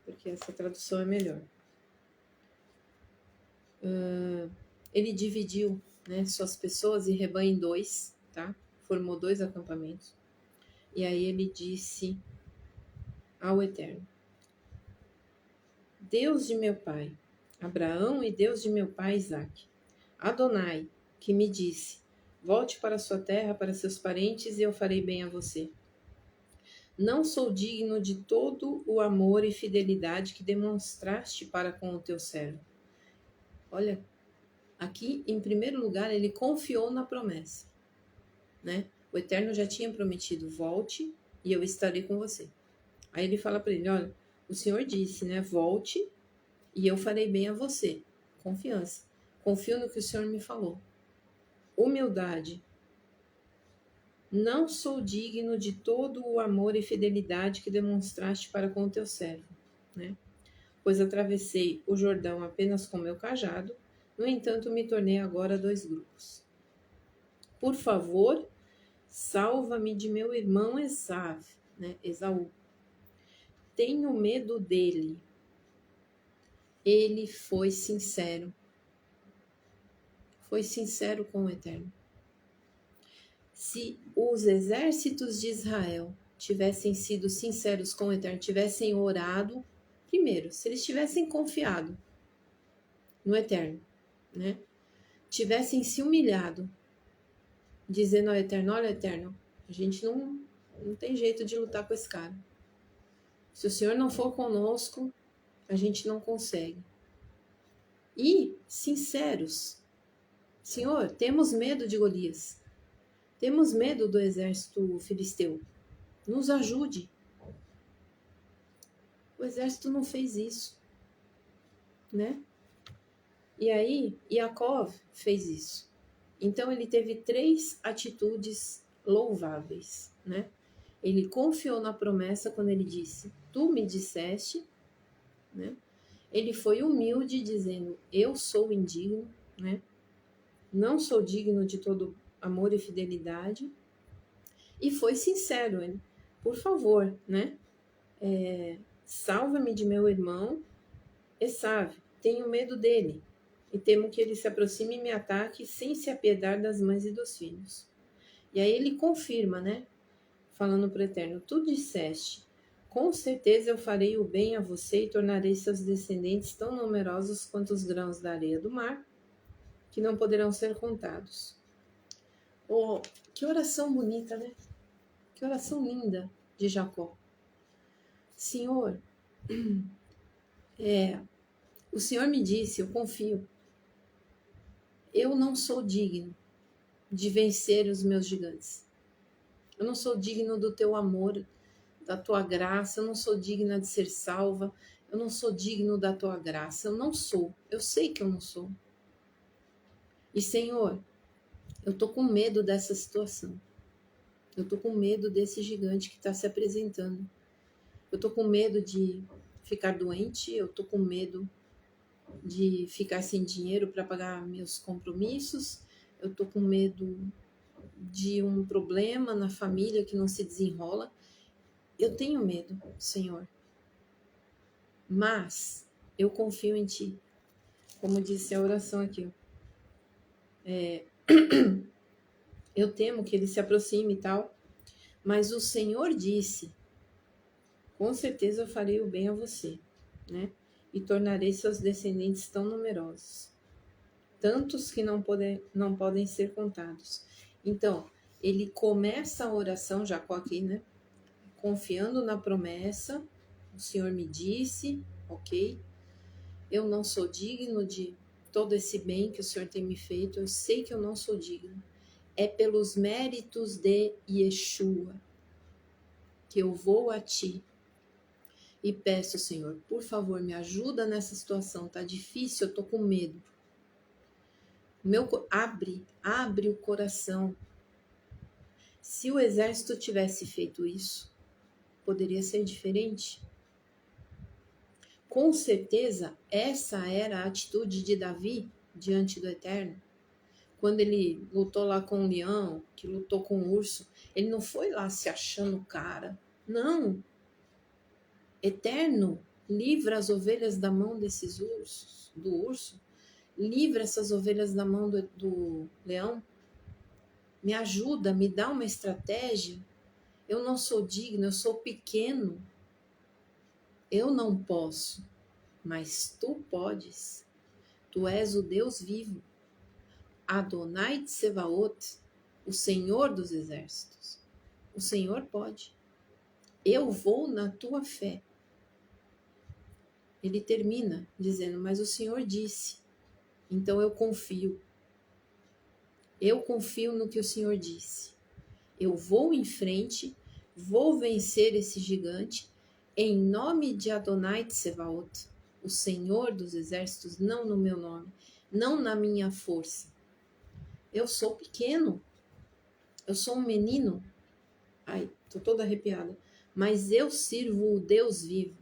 S1: porque essa tradução é melhor. Ele dividiu, né, suas pessoas e rebanho em dois, tá? Formou dois acampamentos. E aí ele disse ao Eterno: Deus de meu pai, Abraão, e Deus de meu pai Isaque, Adonai, que me disse: volte para sua terra, para seus parentes, e eu farei bem a você. Não sou digno de todo o amor e fidelidade que demonstraste para com o teu servo. Olha, aqui, em primeiro lugar, ele confiou na promessa, né? O Eterno já tinha prometido: volte e eu estarei com você. Aí ele fala para ele: olha, o Senhor disse, né? Volte e eu farei bem a você. Confiança. Confio no que o Senhor me falou. Humildade. Não sou digno de todo o amor e fidelidade que demonstraste para com o teu servo, né? Pois atravessei o Jordão apenas com meu cajado, no entanto me tornei agora dois grupos. Por favor, salva-me de meu irmão Esaú, né? Esaú. Tenho medo dele. Ele foi sincero. Foi sincero com o Eterno. Se os exércitos de Israel tivessem sido sinceros com o Eterno, tivessem orado, primeiro, se eles tivessem confiado no Eterno, né? Tivessem se humilhado, dizendo ao Eterno: olha, Eterno, a gente não tem jeito de lutar com esse cara. Se o Senhor não for conosco, a gente não consegue. E sinceros: Senhor, temos medo de Golias. Temos medo do exército filisteu. Nos ajude. O exército não fez isso, né? E aí, Yaakov fez isso. Então, ele teve 3 atitudes louváveis, né? Ele confiou na promessa quando ele disse: tu me disseste, né? Ele foi humilde, dizendo: eu sou indigno, né? Não sou digno de todo amor e fidelidade. E foi sincero, ele: por favor, né? Salva-me de meu irmão Esaú, tenho medo dele, e temo que ele se aproxime e me ataque sem se apiedar das mães e dos filhos. E aí ele confirma, né? Falando para o Eterno: tu disseste, com certeza eu farei o bem a você e tornarei seus descendentes tão numerosos quanto os grãos da areia do mar, que não poderão ser contados. Oh, que oração bonita, né? Que oração linda de Jacó. Senhor, o Senhor me disse, eu confio, eu não sou digno de vencer os meus gigantes. Eu não sou digno do teu amor, da tua graça, eu não sou digna de ser salva, eu não sou digno da tua graça, eu não sou, eu sei que eu não sou. E Senhor, eu tô com medo dessa situação, eu tô com medo desse gigante que está se apresentando, eu tô com medo de ficar doente, eu tô com medo de ficar sem dinheiro para pagar meus compromissos, eu tô com medo de um problema na família que não se desenrola. Eu tenho medo, Senhor, mas eu confio em Ti. Como disse a oração aqui, eu temo que ele se aproxime e tal, mas o Senhor disse, com certeza eu farei o bem a você, né? E tornarei seus descendentes tão numerosos, tantos que não podem ser contados. Então, ele começa a oração, Jacó aqui, né? Confiando na promessa, o Senhor me disse, ok, eu não sou digno de todo esse bem que o Senhor tem me feito, eu sei que eu não sou digno. é pelos méritos de Yeshua que eu vou a ti e peço, Senhor, por favor, me ajuda nessa situação, tá difícil, eu tô com medo. Abre o coração. Se o exército tivesse feito isso, poderia ser diferente. Com certeza, essa era a atitude de Davi diante do Eterno. Quando ele lutou lá com o leão, que lutou com o urso, ele não foi lá se achando cara. Não. Eterno, livra as ovelhas da mão desses ursos, do urso. Livra essas ovelhas da mão do leão. Me ajuda, me dá uma estratégia. Eu não sou digno, eu sou pequeno. Eu não posso, mas tu podes. Tu és o Deus vivo. Adonai Tsevaot, o Senhor dos exércitos. O Senhor pode. Eu vou na tua fé. Ele termina dizendo, mas o Senhor disse. Então eu confio. Eu confio no que o Senhor disse. Eu vou em frente, vou vencer esse gigante, em nome de Adonai Tsevaot, o Senhor dos exércitos, não no meu nome, não na minha força. Eu sou pequeno, eu sou um menino. Ai, tô toda arrepiada. Mas eu sirvo o Deus vivo.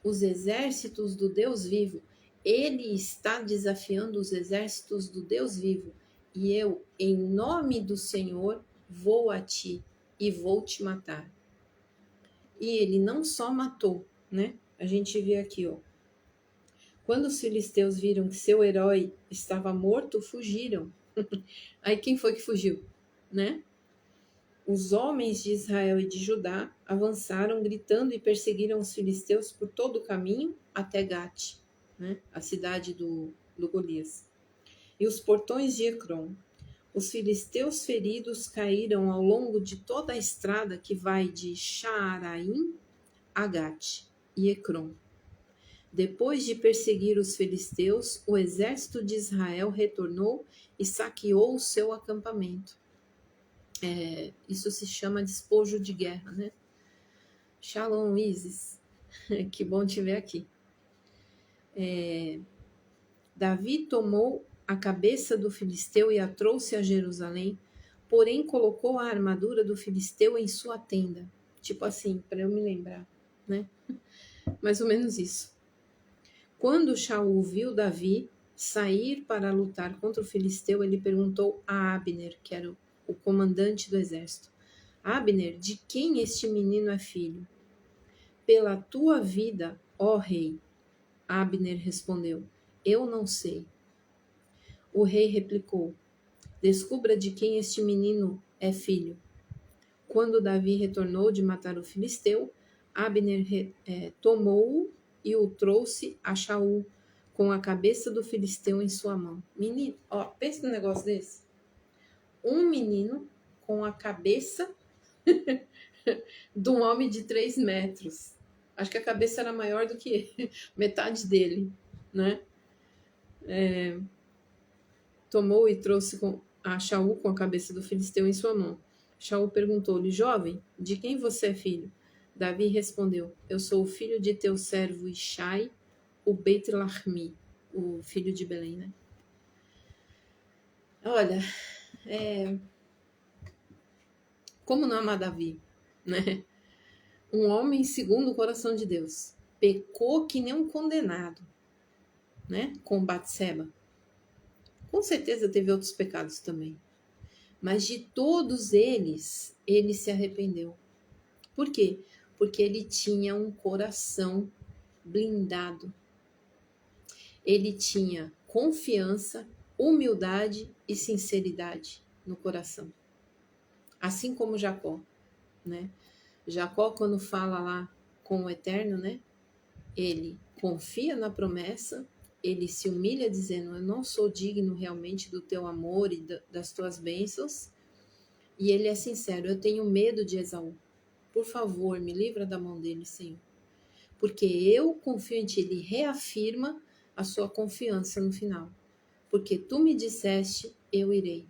S1: Os exércitos do Deus vivo. Ele está desafiando os exércitos do Deus vivo. E eu, em nome do Senhor, vou a ti e vou te matar. E ele não só matou, né? A gente vê aqui, ó. Quando os filisteus viram que seu herói estava morto, fugiram. Aí quem foi que fugiu, né? Os homens de Israel e de Judá avançaram gritando e perseguiram os filisteus por todo o caminho até Gate, né? A cidade do Golias. E os portões de Ecrom. Os filisteus feridos caíram ao longo de toda a estrada que vai de Shaaraim a Gate e Ecrom. Depois de perseguir os filisteus, o exército de Israel retornou e saqueou o seu acampamento. Isso se chama despojo de guerra, né? Shalom, Isis. Que bom te ver aqui. Davi tomou a cabeça do filisteu e a trouxe a Jerusalém, porém colocou a armadura do filisteu em sua tenda. Tipo assim, para eu me lembrar, né? Mais ou menos isso. Quando Shaul viu Davi sair para lutar contra o filisteu, ele perguntou a Abner, que era o comandante do exército: Abner, de quem este menino é filho? Pela tua vida, ó rei. Abner respondeu: Eu não sei. O rei replicou: Descubra de quem este menino é filho. Quando Davi retornou de matar o filisteu, Abner tomou-o e o trouxe a Shaul, com a cabeça do filisteu em sua mão. Menino, ó, pensa num negócio desse. Um menino com a cabeça de um homem de 3 metros. Acho que a cabeça era maior do que ele, metade dele, né? Tomou e trouxe a Shaul com a cabeça do filisteu em sua mão. Shaul perguntou-lhe: Jovem, de quem você é filho? Davi respondeu: Eu sou o filho de teu servo Ishai, o Beit Lahmi, o filho de Belém, né? Olha, como não amar Davi, né? Um homem segundo o coração de Deus. Pecou que nem um condenado, né? Com Batseba. Com certeza teve outros pecados também. Mas de todos eles, ele se arrependeu. Por quê? Porque ele tinha um coração blindado. Ele tinha confiança, humildade e sinceridade no coração. Assim como Jacó, né? Jacó, quando fala lá com o Eterno, né? Ele confia na promessa, ele se humilha dizendo: Eu não sou digno realmente do teu amor e das tuas bênçãos. E ele é sincero: Eu tenho medo de Esaú. Por favor, me livra da mão dele, Senhor. Porque eu confio em ti. Ele reafirma a sua confiança no final. Porque tu me disseste, eu irei.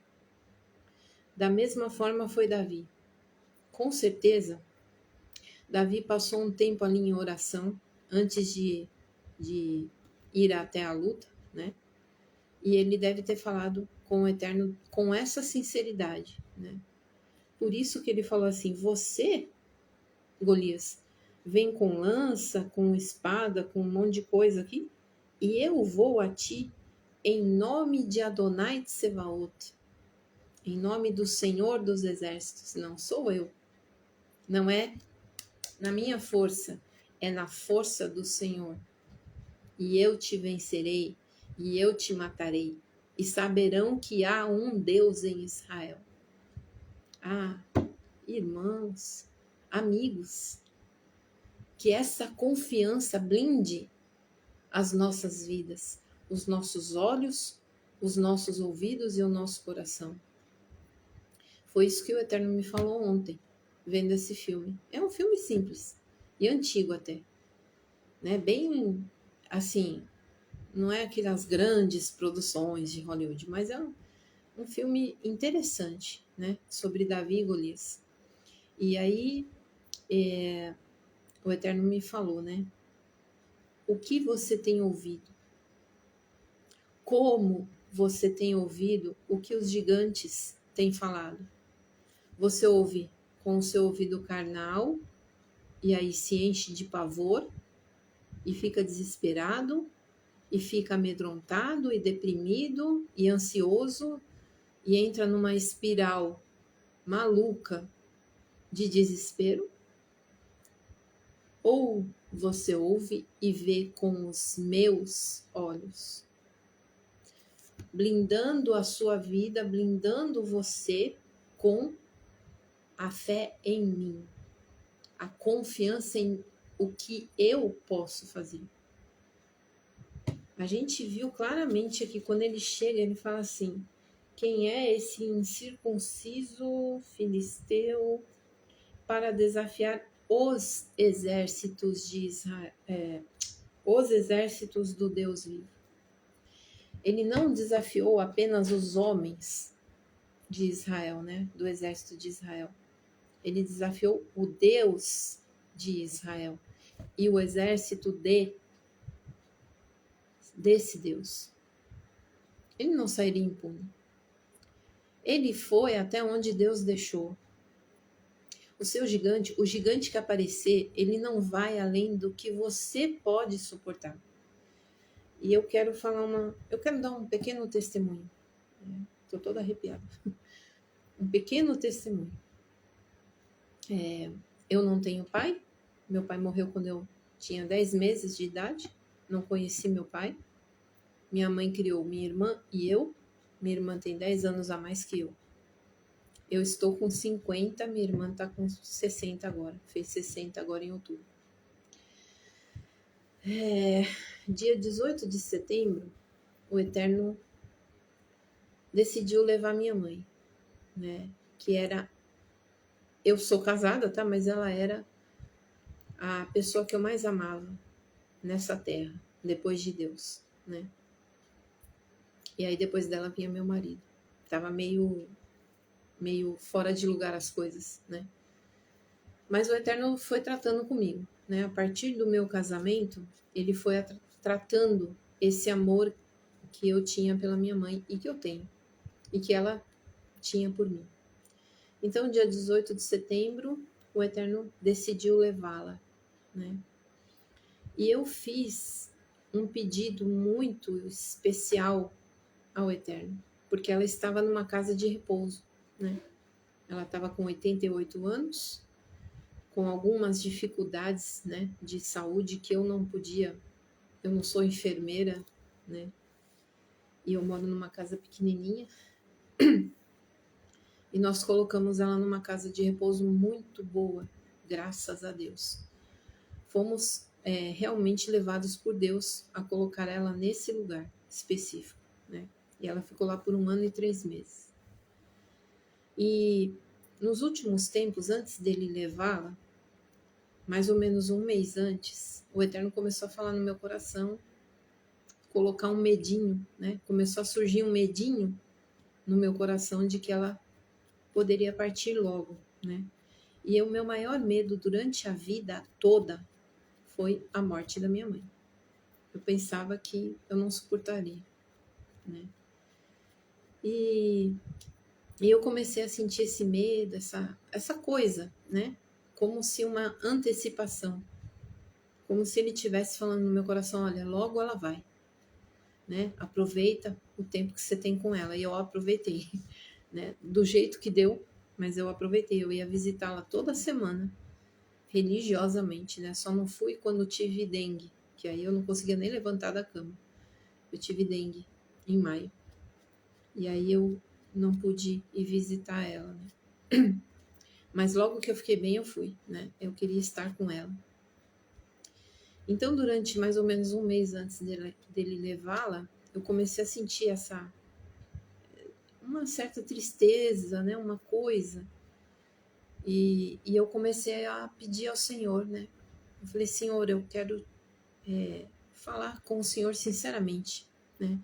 S1: Da mesma forma foi Davi. Com certeza, Davi passou um tempo ali em oração antes de ir até a luta, né? E ele deve ter falado com o Eterno com essa sinceridade, né? Por isso que ele falou assim: você, Golias, vem com lança, com espada, com um monte de coisa aqui, e eu vou a ti em nome de Adonai Tsevaot, em nome do Senhor dos Exércitos. Não sou eu, não é na minha força, é na força do Senhor. E eu te vencerei, e eu te matarei, e saberão que há um Deus em Israel. Ah, irmãos, amigos, que essa confiança blinde as nossas vidas, os nossos olhos, os nossos ouvidos e o nosso coração. Foi isso que o Eterno me falou ontem, vendo esse filme. É um filme simples e antigo até, né? Bem assim, não é aquelas grandes produções de Hollywood, mas é um filme interessante, né? Sobre Davi e Golias. E aí o Eterno me falou, né? O que você tem ouvido? Como você tem ouvido o que os gigantes têm falado? Você ouve com o seu ouvido carnal e aí se enche de pavor e fica desesperado e fica amedrontado e deprimido e ansioso e entra numa espiral maluca de desespero? Ou você ouve e vê com os meus olhos, blindando a sua vida, blindando você com a fé em mim, a confiança em o que eu posso fazer. A gente viu claramente aqui, quando ele chega, ele fala assim: quem é esse incircunciso filisteu para desafiar os exércitos de Israel, os exércitos do Deus vivo? Ele não desafiou apenas os homens de Israel, né, do exército de Israel. Ele desafiou o Deus de Israel e o exército desse Deus. Ele não sairia impune. Ele foi até onde Deus deixou. O gigante que aparecer, ele não vai além do que você pode suportar. E eu quero dar um pequeno testemunho. Estou toda arrepiada. Um pequeno testemunho. Eu não tenho pai. Meu pai morreu quando eu tinha 10 meses de idade. Não conheci meu pai. Minha mãe criou minha irmã e eu. Minha irmã tem 10 anos a mais que eu. Eu estou com 50, minha irmã está com 60 agora. Fez 60 agora em outubro. Dia 18 de setembro, o Eterno decidiu levar minha mãe, né? Que era... Eu sou casada, tá? Mas ela era a pessoa que eu mais amava nessa terra, depois de Deus, né? E aí depois dela vinha meu marido. Tava meio fora de lugar as coisas, né? Mas o Eterno foi tratando comigo, né? A partir do meu casamento, ele foi tratando esse amor que eu tinha pela minha mãe e que eu tenho, e que ela tinha por mim. Então, dia 18 de setembro, o Eterno decidiu levá-la, né? E eu fiz um pedido muito especial ao Eterno, porque ela estava numa casa de repouso, né? Ela estava com 88 anos, com algumas dificuldades, né, de saúde que eu não sou enfermeira, né? E eu moro numa casa pequenininha. E nós colocamos ela numa casa de repouso muito boa, graças a Deus. Fomos realmente levados por Deus a colocar ela nesse lugar específico, né? E ela ficou lá por 1 ano e 3 meses. E nos últimos tempos, antes dele levá-la, mais ou menos 1 mês antes, o Eterno começou a falar no meu coração, colocar um medinho, né? Começou a surgir um medinho no meu coração de que ela poderia partir logo, né? E o meu maior medo durante a vida toda foi a morte da minha mãe. Eu pensava que eu não suportaria, né? E, e eu comecei a sentir esse medo, essa coisa, né? Como se uma antecipação, como se ele estivesse falando no meu coração, olha, logo ela vai, né? Aproveita o tempo que você tem com ela. E eu aproveitei, né? Do jeito que deu, mas eu aproveitei. Eu ia visitá-la toda semana, religiosamente, né? Só não fui quando tive dengue, que aí eu não conseguia nem levantar da cama. Eu tive dengue em maio. E aí eu não pude ir visitar ela, né? Mas logo que eu fiquei bem, eu fui, né? Eu queria estar com ela. Então, durante mais ou menos um mês antes dele levá-la, eu comecei a sentir uma certa tristeza, né? Uma coisa. E eu comecei a pedir ao Senhor, né? Eu falei, Senhor, eu quero falar com o Senhor sinceramente, né?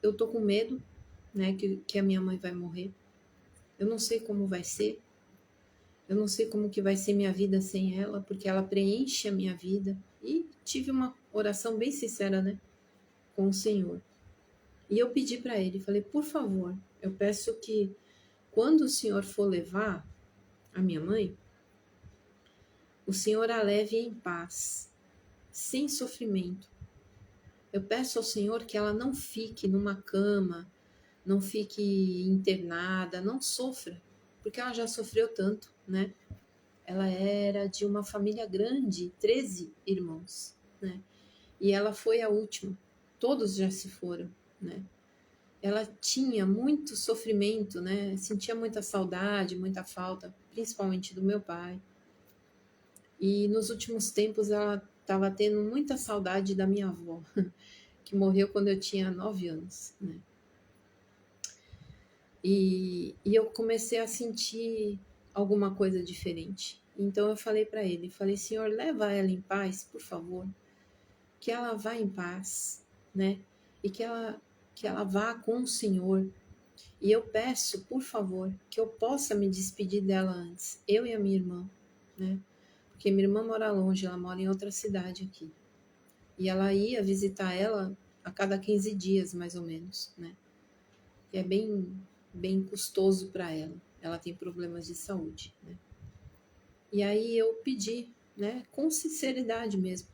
S1: Eu tô com medo, né? Que a minha mãe vai morrer. Eu não sei como vai ser. Eu não sei como que vai ser minha vida sem ela, porque ela preenche a minha vida. E tive uma oração bem sincera, né? Com o Senhor. E eu pedi para ele, falei, por favor, eu peço que quando o Senhor for levar a minha mãe, o Senhor a leve em paz, sem sofrimento. Eu peço ao Senhor que ela não fique numa cama, não fique internada, não sofra, porque ela já sofreu tanto, né? Ela era de uma família grande, 13 irmãos, né? E ela foi a última. Todos já se foram, né? Ela tinha muito sofrimento, né? Sentia muita saudade, muita falta, principalmente do meu pai. E nos últimos tempos ela estava tendo muita saudade da minha avó, que morreu quando eu tinha 9 anos, né? E eu comecei a sentir alguma coisa diferente. Então eu falei para ele, falei, Senhor, leva ela em paz, por favor, que ela vá em paz, né? E que ela vá com o Senhor. E eu peço, por favor, que eu possa me despedir dela antes, eu e a minha irmã, né? Porque minha irmã mora longe, ela mora em outra cidade aqui. E ela ia visitar ela a cada 15 dias, mais ou menos, né? E é bem custoso para ela. Ela tem problemas de saúde, né? E aí eu pedi, né, com sinceridade mesmo,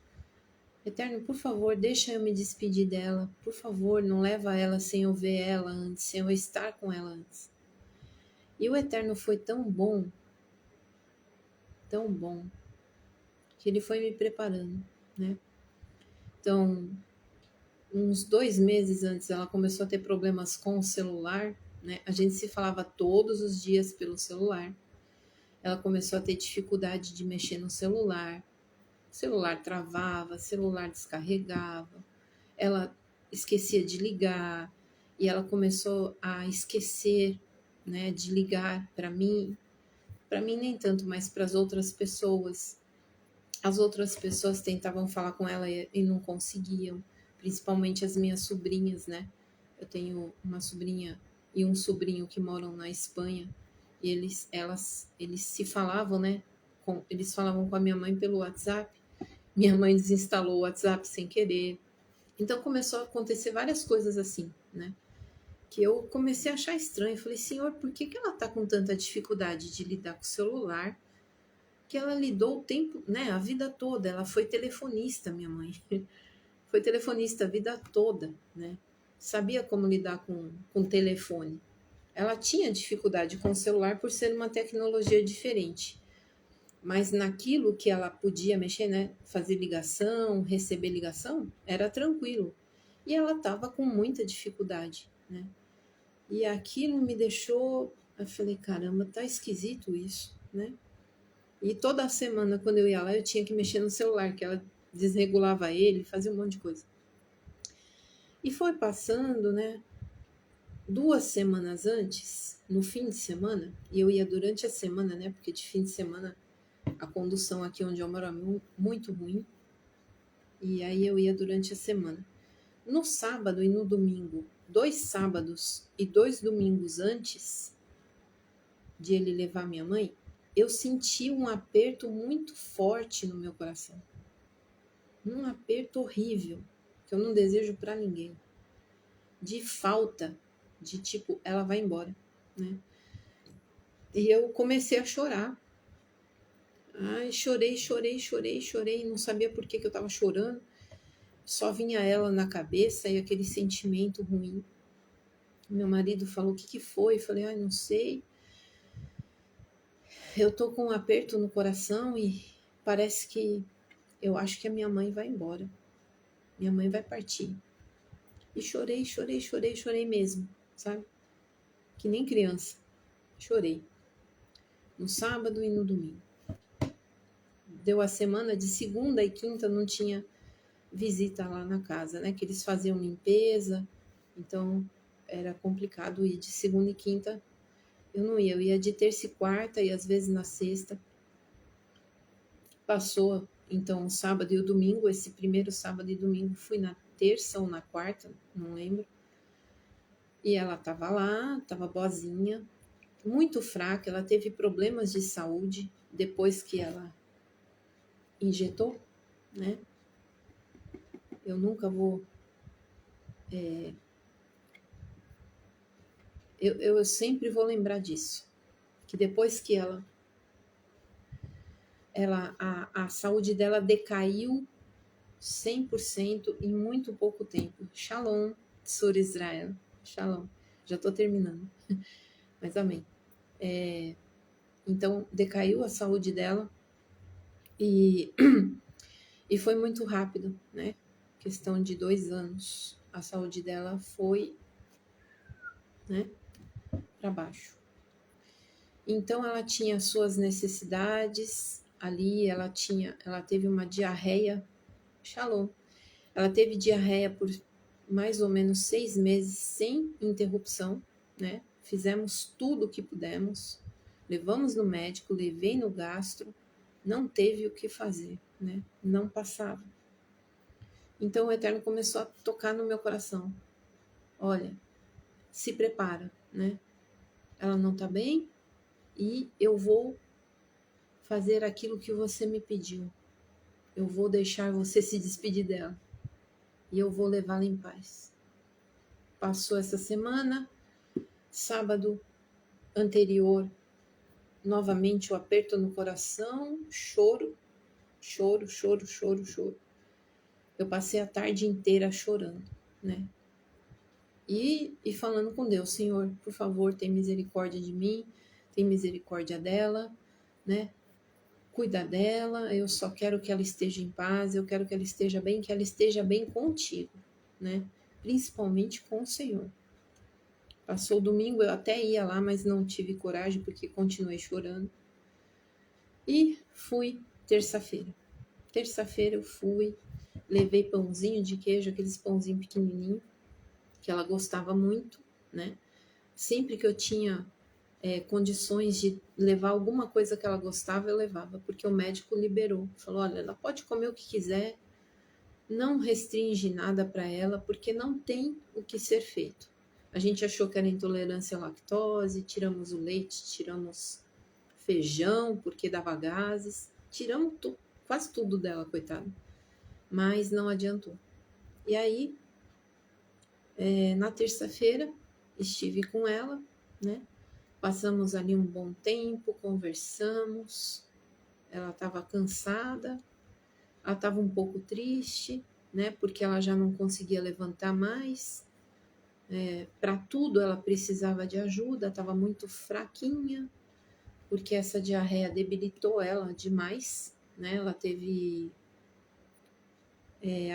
S1: Eterno, por favor, deixa eu me despedir dela. Por favor, não leva ela sem eu ver ela antes, sem eu estar com ela antes. E o Eterno foi tão bom, que ele foi me preparando, né? Então, uns 2 meses antes, ela começou a ter problemas com o celular, né? A gente se falava todos os dias pelo celular. Ela começou a ter dificuldade de mexer no celular. O celular travava, o celular descarregava. Ela esquecia de ligar e ela começou a esquecer, né, de ligar para mim nem tanto, mas para as outras pessoas. As outras pessoas tentavam falar com ela e não conseguiam, principalmente as minhas sobrinhas, né? Eu tenho uma sobrinha e um sobrinho que moram na Espanha e eles se falavam, né? Eles falavam com a minha mãe pelo WhatsApp. Minha mãe desinstalou o WhatsApp sem querer. Então começou a acontecer várias coisas assim, né? Que eu comecei a achar estranho. Falei, Senhor, por que ela tá com tanta dificuldade de lidar com o celular? Que ela lidou o tempo, né? A vida toda. Ela foi telefonista, minha mãe. Foi telefonista a vida toda, né? Sabia como lidar com telefone. Ela tinha dificuldade com o celular por ser uma tecnologia diferente. Mas naquilo que ela podia mexer, né? Fazer ligação, receber ligação, era tranquilo. E ela estava com muita dificuldade, né? E aquilo me deixou. Eu falei, caramba, tá esquisito isso, né? E toda semana, quando eu ia lá, eu tinha que mexer no celular, que ela desregulava ele, fazia um monte de coisa. E foi passando, né? 2 semanas antes, no fim de semana, e eu ia durante a semana, né? Porque de fim de semana a condução aqui onde eu moro é muito ruim. E aí eu ia durante a semana. No sábado e no domingo, 2 sábados e 2 domingos antes, de ele levar minha mãe, eu senti um aperto muito forte no meu coração. Um aperto horrível, que eu não desejo para ninguém. De falta, de tipo, ela vai embora, né? E eu comecei a chorar. Ai, chorei, não sabia por que eu tava chorando. Só vinha ela na cabeça e aquele sentimento ruim. Meu marido falou: o que foi? Eu falei: ai, não sei. Eu tô com um aperto no coração e parece que eu acho que a minha mãe vai embora. Minha mãe vai partir. E chorei mesmo, sabe? Que nem criança. Chorei. No sábado e no domingo. Deu a semana de segunda e quinta, não tinha visita lá na casa, né? Que eles faziam limpeza, então era complicado ir de segunda e quinta. Eu não ia, eu ia de terça e quarta e às vezes na sexta. Passou então o sábado e o domingo. Esse primeiro sábado e domingo fui na terça ou na quarta, não lembro. E ela tava lá, tava boazinha, muito fraca. Ela teve problemas de saúde depois que ela injetou, né? Eu nunca vou. Eu sempre vou lembrar disso. Que depois que a saúde dela decaiu 100% em muito pouco tempo. Shalom, Sur Israel. Shalom. Já estou terminando. Mas amém. Então, decaiu a saúde dela e foi muito rápido, né? Questão de 2 anos. A saúde dela foi, né, para baixo. Então, ela tinha suas necessidades ali, ela teve uma diarreia. Shalom. Ela teve diarreia por mais ou menos 6 meses sem interrupção, né? Fizemos tudo o que pudemos, levamos no médico, levei no gastro, não teve o que fazer, né? Não passava. Então o Eterno começou a tocar no meu coração. Olha, se prepara, né? Ela não tá bem e eu vou fazer aquilo que você me pediu. Eu vou deixar você se despedir dela e eu vou levá-la em paz. Passou essa semana, sábado anterior, novamente o aperto no coração, choro. Eu passei a tarde inteira chorando, né? E falando com Deus: Senhor, por favor, tem misericórdia de mim, tem misericórdia dela, né? Cuida dela, eu só quero que ela esteja em paz, eu quero que ela esteja bem contigo, né? Principalmente com o Senhor. Passou o domingo, eu até ia lá, mas não tive coragem porque continuei chorando. E fui terça-feira. Terça-feira eu fui, levei pãozinho de queijo, aqueles pãozinho pequenininho, que ela gostava muito, né? Sempre que eu tinha condições de levar alguma coisa que ela gostava, eu levava, porque o médico liberou. Falou: olha, ela pode comer o que quiser, não restringe nada para ela, porque não tem o que ser feito. A gente achou que era intolerância à lactose, tiramos o leite, tiramos feijão, porque dava gases, tiramos quase tudo dela, coitada. Mas não adiantou. E aí, na terça-feira, estive com ela, né? Passamos ali um bom tempo, conversamos. Ela estava cansada, ela estava um pouco triste, né? Porque ela já não conseguia levantar mais. Para tudo ela precisava de ajuda, estava muito fraquinha, porque essa diarreia debilitou ela demais, né? Ela teve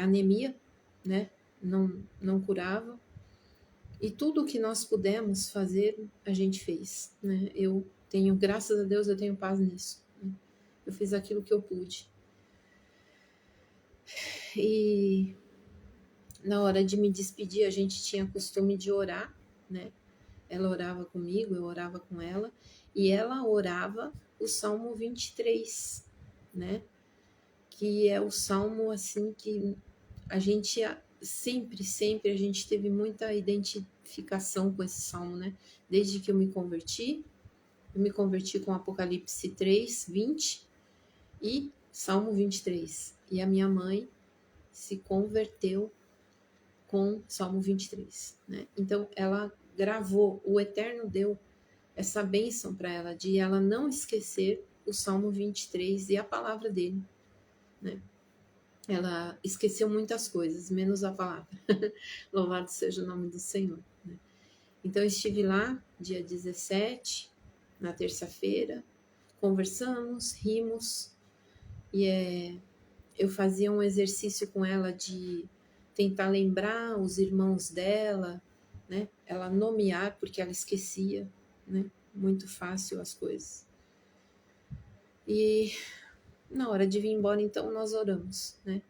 S1: anemia, né? Não curava. E tudo o que nós pudemos fazer, a gente fez, né? Graças a Deus, eu tenho paz nisso. Né? Eu fiz aquilo que eu pude. E na hora de me despedir, a gente tinha costume de orar, né? Ela orava comigo, eu orava com ela, e ela orava o Salmo 23, né? Que é o salmo, assim, que a gente sempre a gente teve muita identificação com esse salmo, né? Desde que eu me converti, Eu me converti com Apocalipse 3, 20 e Salmo 23. E a minha mãe se converteu com Salmo 23, né? Então, ela gravou, o Eterno deu essa bênção para ela, de ela não esquecer o Salmo 23 e a palavra dele, né? Ela esqueceu muitas coisas, menos a palavra. Louvado seja o nome do Senhor, né? Então, eu estive lá, dia 17, na terça-feira, conversamos, rimos, e eu fazia um exercício com ela de tentar lembrar os irmãos dela, né? Ela nomear, porque ela esquecia, né? Muito fácil as coisas. E na hora de vir embora, então, nós oramos, né?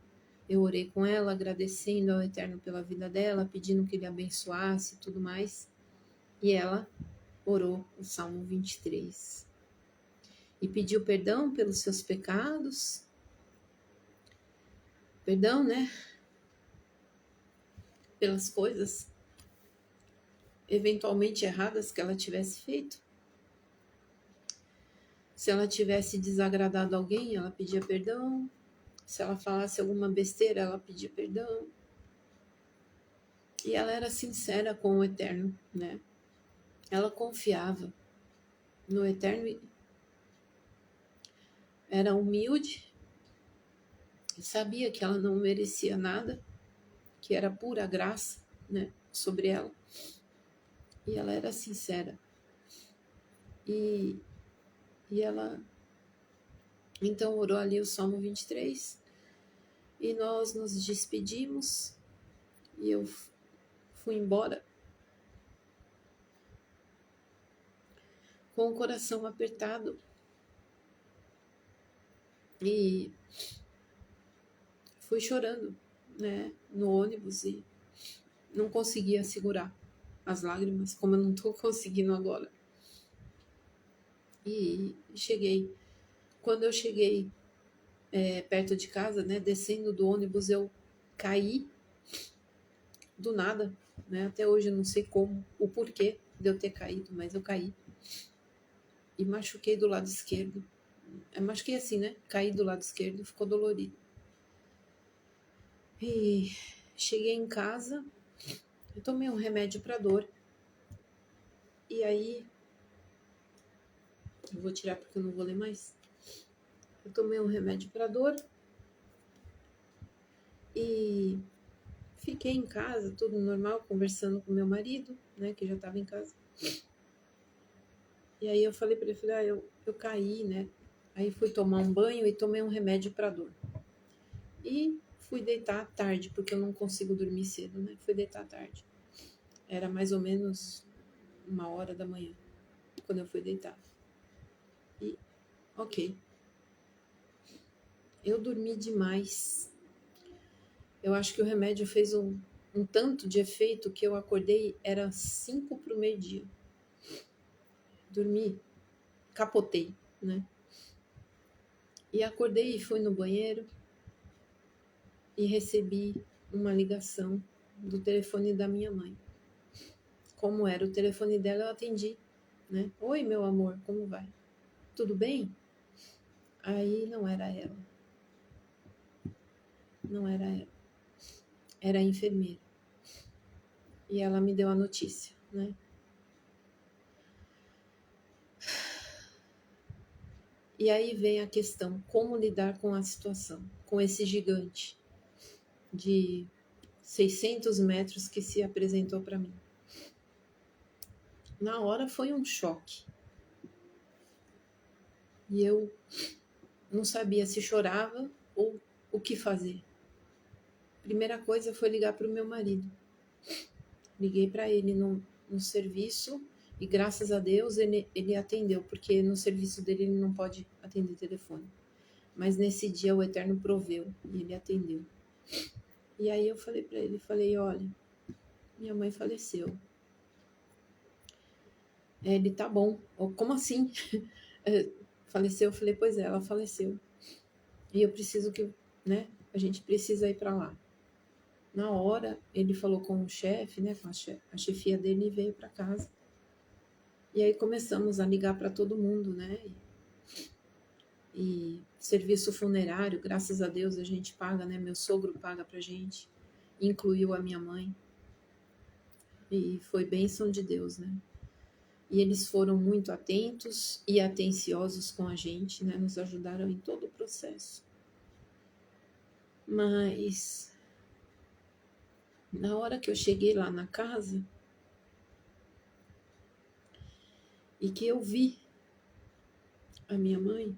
S1: Eu orei com ela, agradecendo ao Eterno pela vida dela, pedindo que ele abençoasse e tudo mais. E ela orou o Salmo 23. E pediu perdão pelos seus pecados. Perdão, né? Pelas coisas eventualmente erradas que ela tivesse feito. Se ela tivesse desagradado alguém, ela pedia perdão. Se ela falasse alguma besteira, ela pedia perdão. E ela era sincera com o Eterno, né? Ela confiava no Eterno, era humilde, sabia que ela não merecia nada, que era pura graça, né, sobre ela. E ela era sincera. E ela então orou ali o Salmo 23 e nós nos despedimos e eu fui embora com o coração apertado e fui chorando, né, no ônibus e não conseguia segurar as lágrimas, como eu não estou conseguindo agora. E cheguei. Quando eu cheguei perto de casa, né, descendo do ônibus, eu caí do nada, né? Até hoje eu não sei como, o porquê de eu ter caído, mas eu caí. E machuquei do lado esquerdo. Eu machuquei assim, né? Caí do lado esquerdo, ficou dolorido. E cheguei em casa, eu tomei um remédio para dor. E aí, eu vou tirar porque eu não vou ler mais. Eu tomei um remédio para dor e fiquei em casa, tudo normal, conversando com meu marido, né, que já estava em casa. E aí eu falei para ele, falei, eu caí, né? Aí fui tomar um banho e tomei um remédio para dor. E fui deitar tarde, porque eu não consigo dormir cedo, né? Fui deitar tarde. Era mais ou menos 1h da manhã, quando eu fui deitar. E, ok. Eu dormi demais. Eu acho que o remédio fez um tanto de efeito que eu acordei, era 5 para o meio-dia. Dormi, capotei, né? E acordei e fui no banheiro e recebi uma ligação do telefone da minha mãe. Como era o telefone dela, eu atendi, né? Oi, meu amor, como vai? Tudo bem? Aí não era ela. Não era ela. Era a enfermeira. E ela me deu a notícia, né? E aí vem a questão, como lidar com a situação, com esse gigante de 600 metros que se apresentou para mim. Na hora foi um choque. E eu não sabia se chorava ou o que fazer. Primeira coisa foi ligar para o meu marido. Liguei para ele no serviço e graças a Deus ele atendeu, porque no serviço dele ele não pode atender telefone. Mas nesse dia o Eterno proveu e ele atendeu. E aí eu falei para ele, falei, olha, minha mãe faleceu. Ele, tá bom. Como assim? Faleceu? Eu falei, pois é, ela faleceu. E eu preciso que, né, a gente precisa ir para lá. Na hora, ele falou com o chefe, né, com a chefia dele e veio para casa. E aí começamos a ligar para todo mundo, né? E serviço funerário, graças a Deus a gente paga, né? Meu sogro paga pra gente, incluiu a minha mãe. E foi bênção de Deus, né? E eles foram muito atentos e atenciosos com a gente, né? Nos ajudaram em todo o processo. Mas na hora que eu cheguei lá na casa e que eu vi a minha mãe,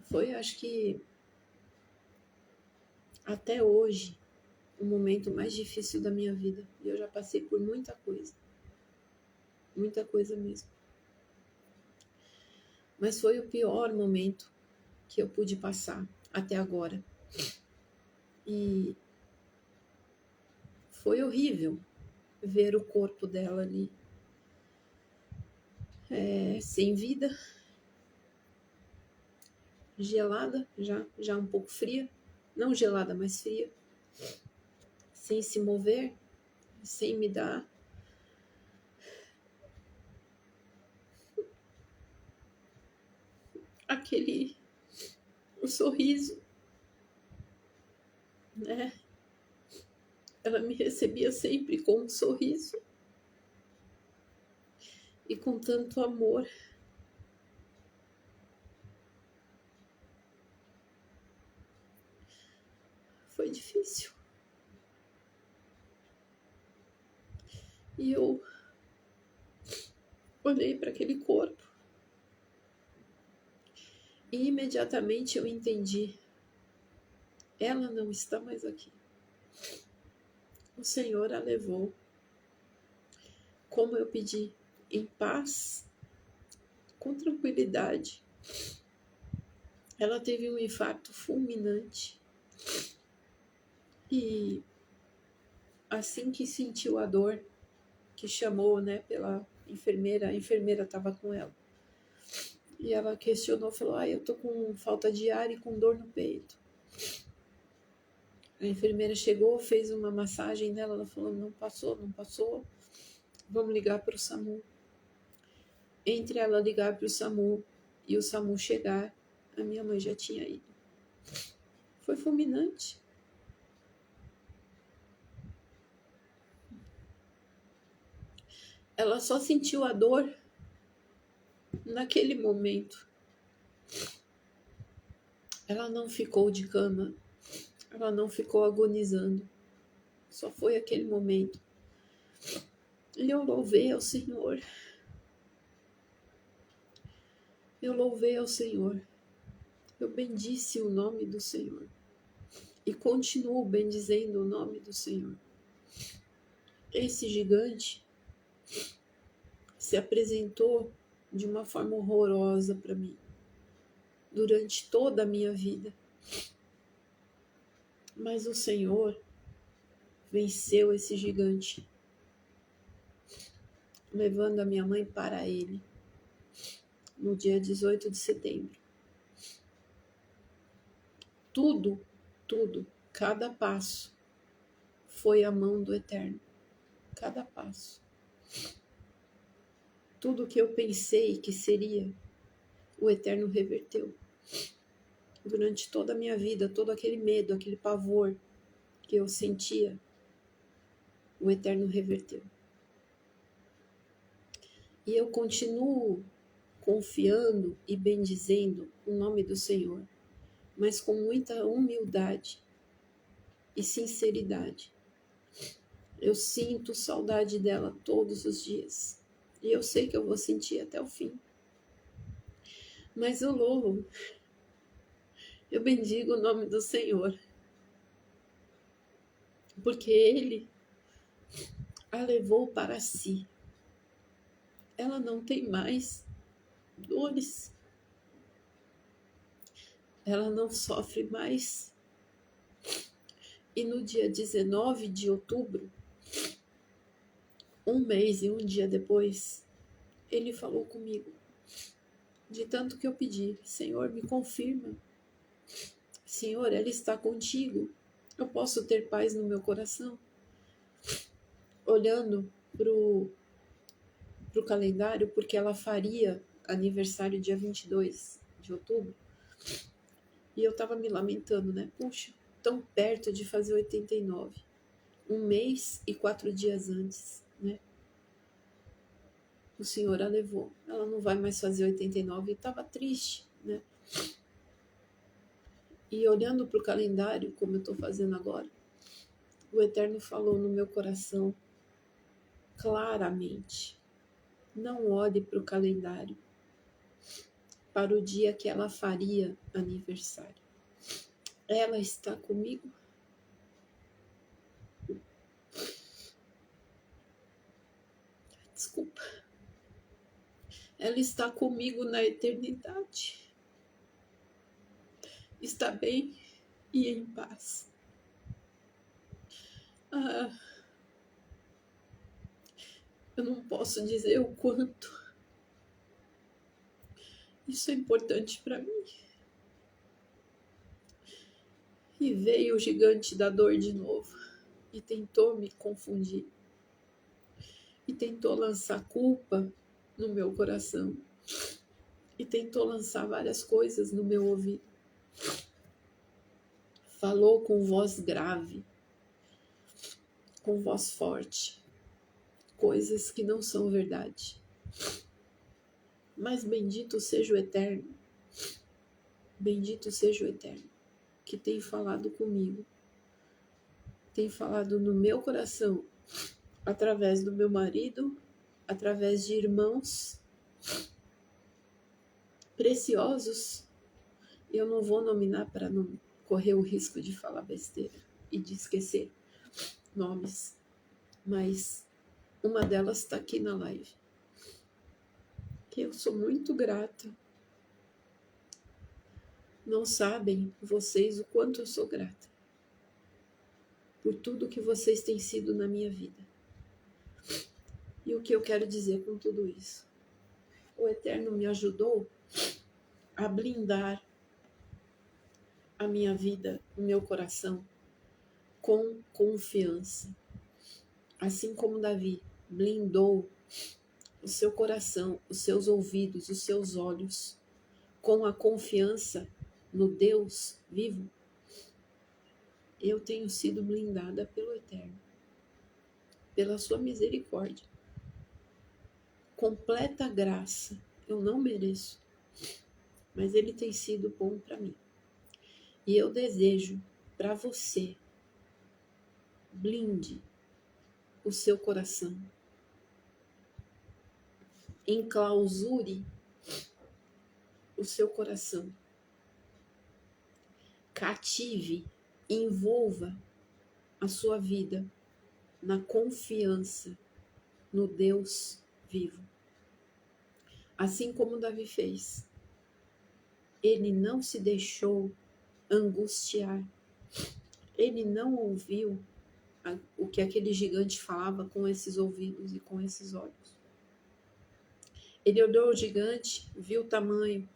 S1: foi, acho que até hoje, o momento mais difícil da minha vida. E eu já passei por muita coisa mesmo. Mas foi o pior momento que eu pude passar até agora. E foi horrível ver o corpo dela ali, sem vida, gelada, já um pouco fria, não gelada, mas fria, sem se mover, sem me dar aquele o sorriso, né? Ela me recebia sempre com um sorriso e com tanto amor. Foi difícil. E eu olhei para aquele corpo e imediatamente eu entendi. Ela não está mais aqui. O Senhor a levou, como eu pedi, em paz, com tranquilidade. Ela teve um infarto fulminante e assim que sentiu a dor, que chamou, né, pela enfermeira, a enfermeira estava com ela. E ela questionou, falou, eu tô com falta de ar e com dor no peito. A enfermeira chegou, fez uma massagem nela, ela falou, não passou, vamos ligar para o SAMU. Entre ela ligar para o SAMU e o SAMU chegar, a minha mãe já tinha ido. Foi fulminante. Ela só sentiu a dor naquele momento. Ela não ficou de cama, ela não ficou agonizando. Só foi aquele momento. E eu louvei ao Senhor. Eu louvei ao Senhor. Eu bendisse o nome do Senhor. E continuo bendizendo o nome do Senhor. Esse gigante se apresentou de uma forma horrorosa para mim durante toda a minha vida. Mas o Senhor venceu esse gigante, levando a minha mãe para Ele no dia 18 de setembro. Tudo, cada passo foi a mão do Eterno. Cada passo. Tudo que eu pensei que seria, o Eterno reverteu. Durante toda a minha vida, todo aquele medo, aquele pavor que eu sentia, o Eterno reverteu. E eu continuo confiando e bendizendo o nome do Senhor, mas com muita humildade e sinceridade. Eu sinto saudade dela todos os dias. E eu sei que eu vou sentir até o fim. Mas eu louvo, eu bendigo o nome do Senhor. Porque Ele a levou para si. Ela não tem mais dores. Ela não sofre mais. E no dia 19 de outubro, um mês e um dia depois, Ele falou comigo. De tanto que eu pedi, Senhor, me confirma. Senhor, ela está contigo. Eu posso ter paz no meu coração. Olhando pro calendário porque ela faria aniversário dia 22 de outubro. E eu tava me lamentando, né? Puxa, tão perto de fazer 89. Um mês e 4 dias antes, né? O Senhor a levou. Ela não vai mais fazer 89 e tava triste, né? E olhando para o calendário, como eu estou fazendo agora, o Eterno falou no meu coração claramente: não olhe para o calendário, para o dia que ela faria aniversário. Ela está comigo. Desculpa. Ela está comigo na eternidade. Está bem e em paz. Eu não posso dizer o quanto isso é importante para mim. E veio o gigante da dor de novo e tentou me confundir. E tentou lançar culpa no meu coração. E tentou lançar várias coisas no meu ouvido. Falou com voz grave, com voz forte, coisas que não são verdade. Mas bendito seja o Eterno, bendito seja o Eterno, que tem falado comigo, tem falado no meu coração, através do meu marido, através de irmãos preciosos. Eu não vou nominar para não correr o risco de falar besteira e de esquecer nomes, mas uma delas está aqui na live, que eu sou muito grata. Não sabem vocês o quanto eu sou grata por tudo que vocês têm sido na minha vida. E o que eu quero dizer com tudo isso? O Eterno me ajudou a blindar a minha vida, o meu coração, com confiança. Assim como Davi blindou o seu coração, os seus ouvidos, os seus olhos, com a confiança no Deus vivo, eu tenho sido blindada pelo Eterno, pela sua misericórdia. Completa graça, eu não mereço, mas Ele tem sido bom para mim. E eu desejo para você, blinde o seu coração, enclausure o seu coração, cative, envolva a sua vida na confiança no Deus vivo. Assim como Davi fez. Ele não se deixou angustiar. Ele não ouviu o que aquele gigante falava com esses ouvidos e com esses olhos. Ele olhou o gigante, viu o tamanho.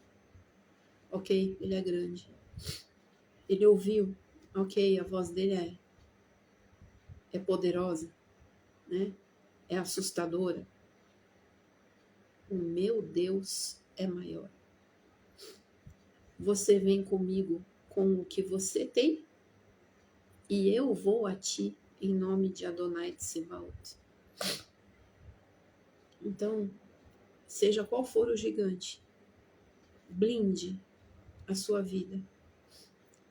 S1: Ok, ele é grande. Ele ouviu. Ok, a voz dele é poderosa, né? É assustadora. O meu Deus é maior. Você vem comigo com o que você tem e eu vou a ti em nome de Adonai Tsebaot. Então, seja qual for o gigante, blinde a sua vida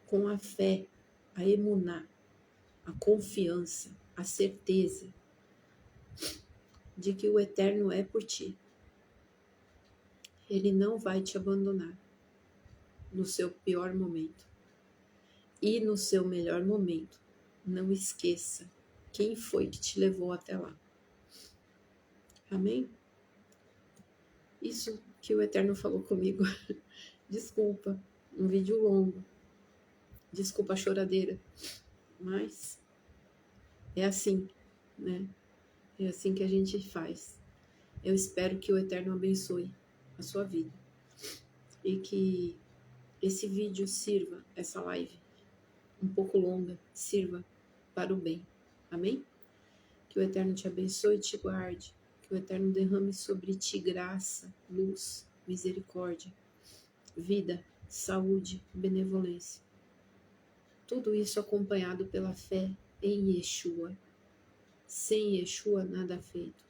S1: com a fé, a emuná, a confiança, a certeza de que o Eterno é por ti. Ele não vai te abandonar no seu pior momento. E no seu melhor momento, não esqueça quem foi que te levou até lá. Amém? Isso que o Eterno falou comigo. Desculpa, um vídeo longo. Desculpa a choradeira. Mas é assim, né? É assim que a gente faz. Eu espero que o Eterno abençoe a sua vida. E que esse vídeo sirva, essa live, um pouco longa, sirva para o bem. Amém? Que o Eterno te abençoe e te guarde. Que o Eterno derrame sobre ti graça, luz, misericórdia, vida, saúde, benevolência. Tudo isso acompanhado pela fé em Yeshua. Sem Yeshua, nada feito.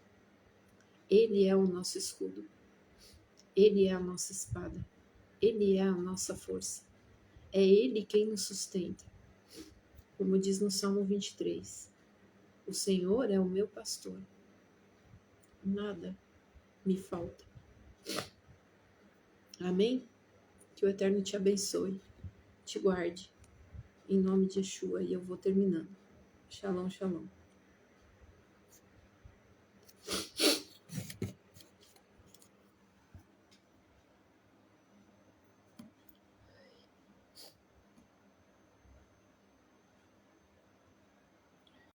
S1: Ele é o nosso escudo. Ele é a nossa espada. Ele é a nossa força. É Ele quem nos sustenta. Como diz no Salmo 23. O Senhor é o meu pastor. Nada me falta. Amém? Que o Eterno te abençoe, te guarde. Em nome de Yeshua. E eu vou terminando. Shalom, shalom.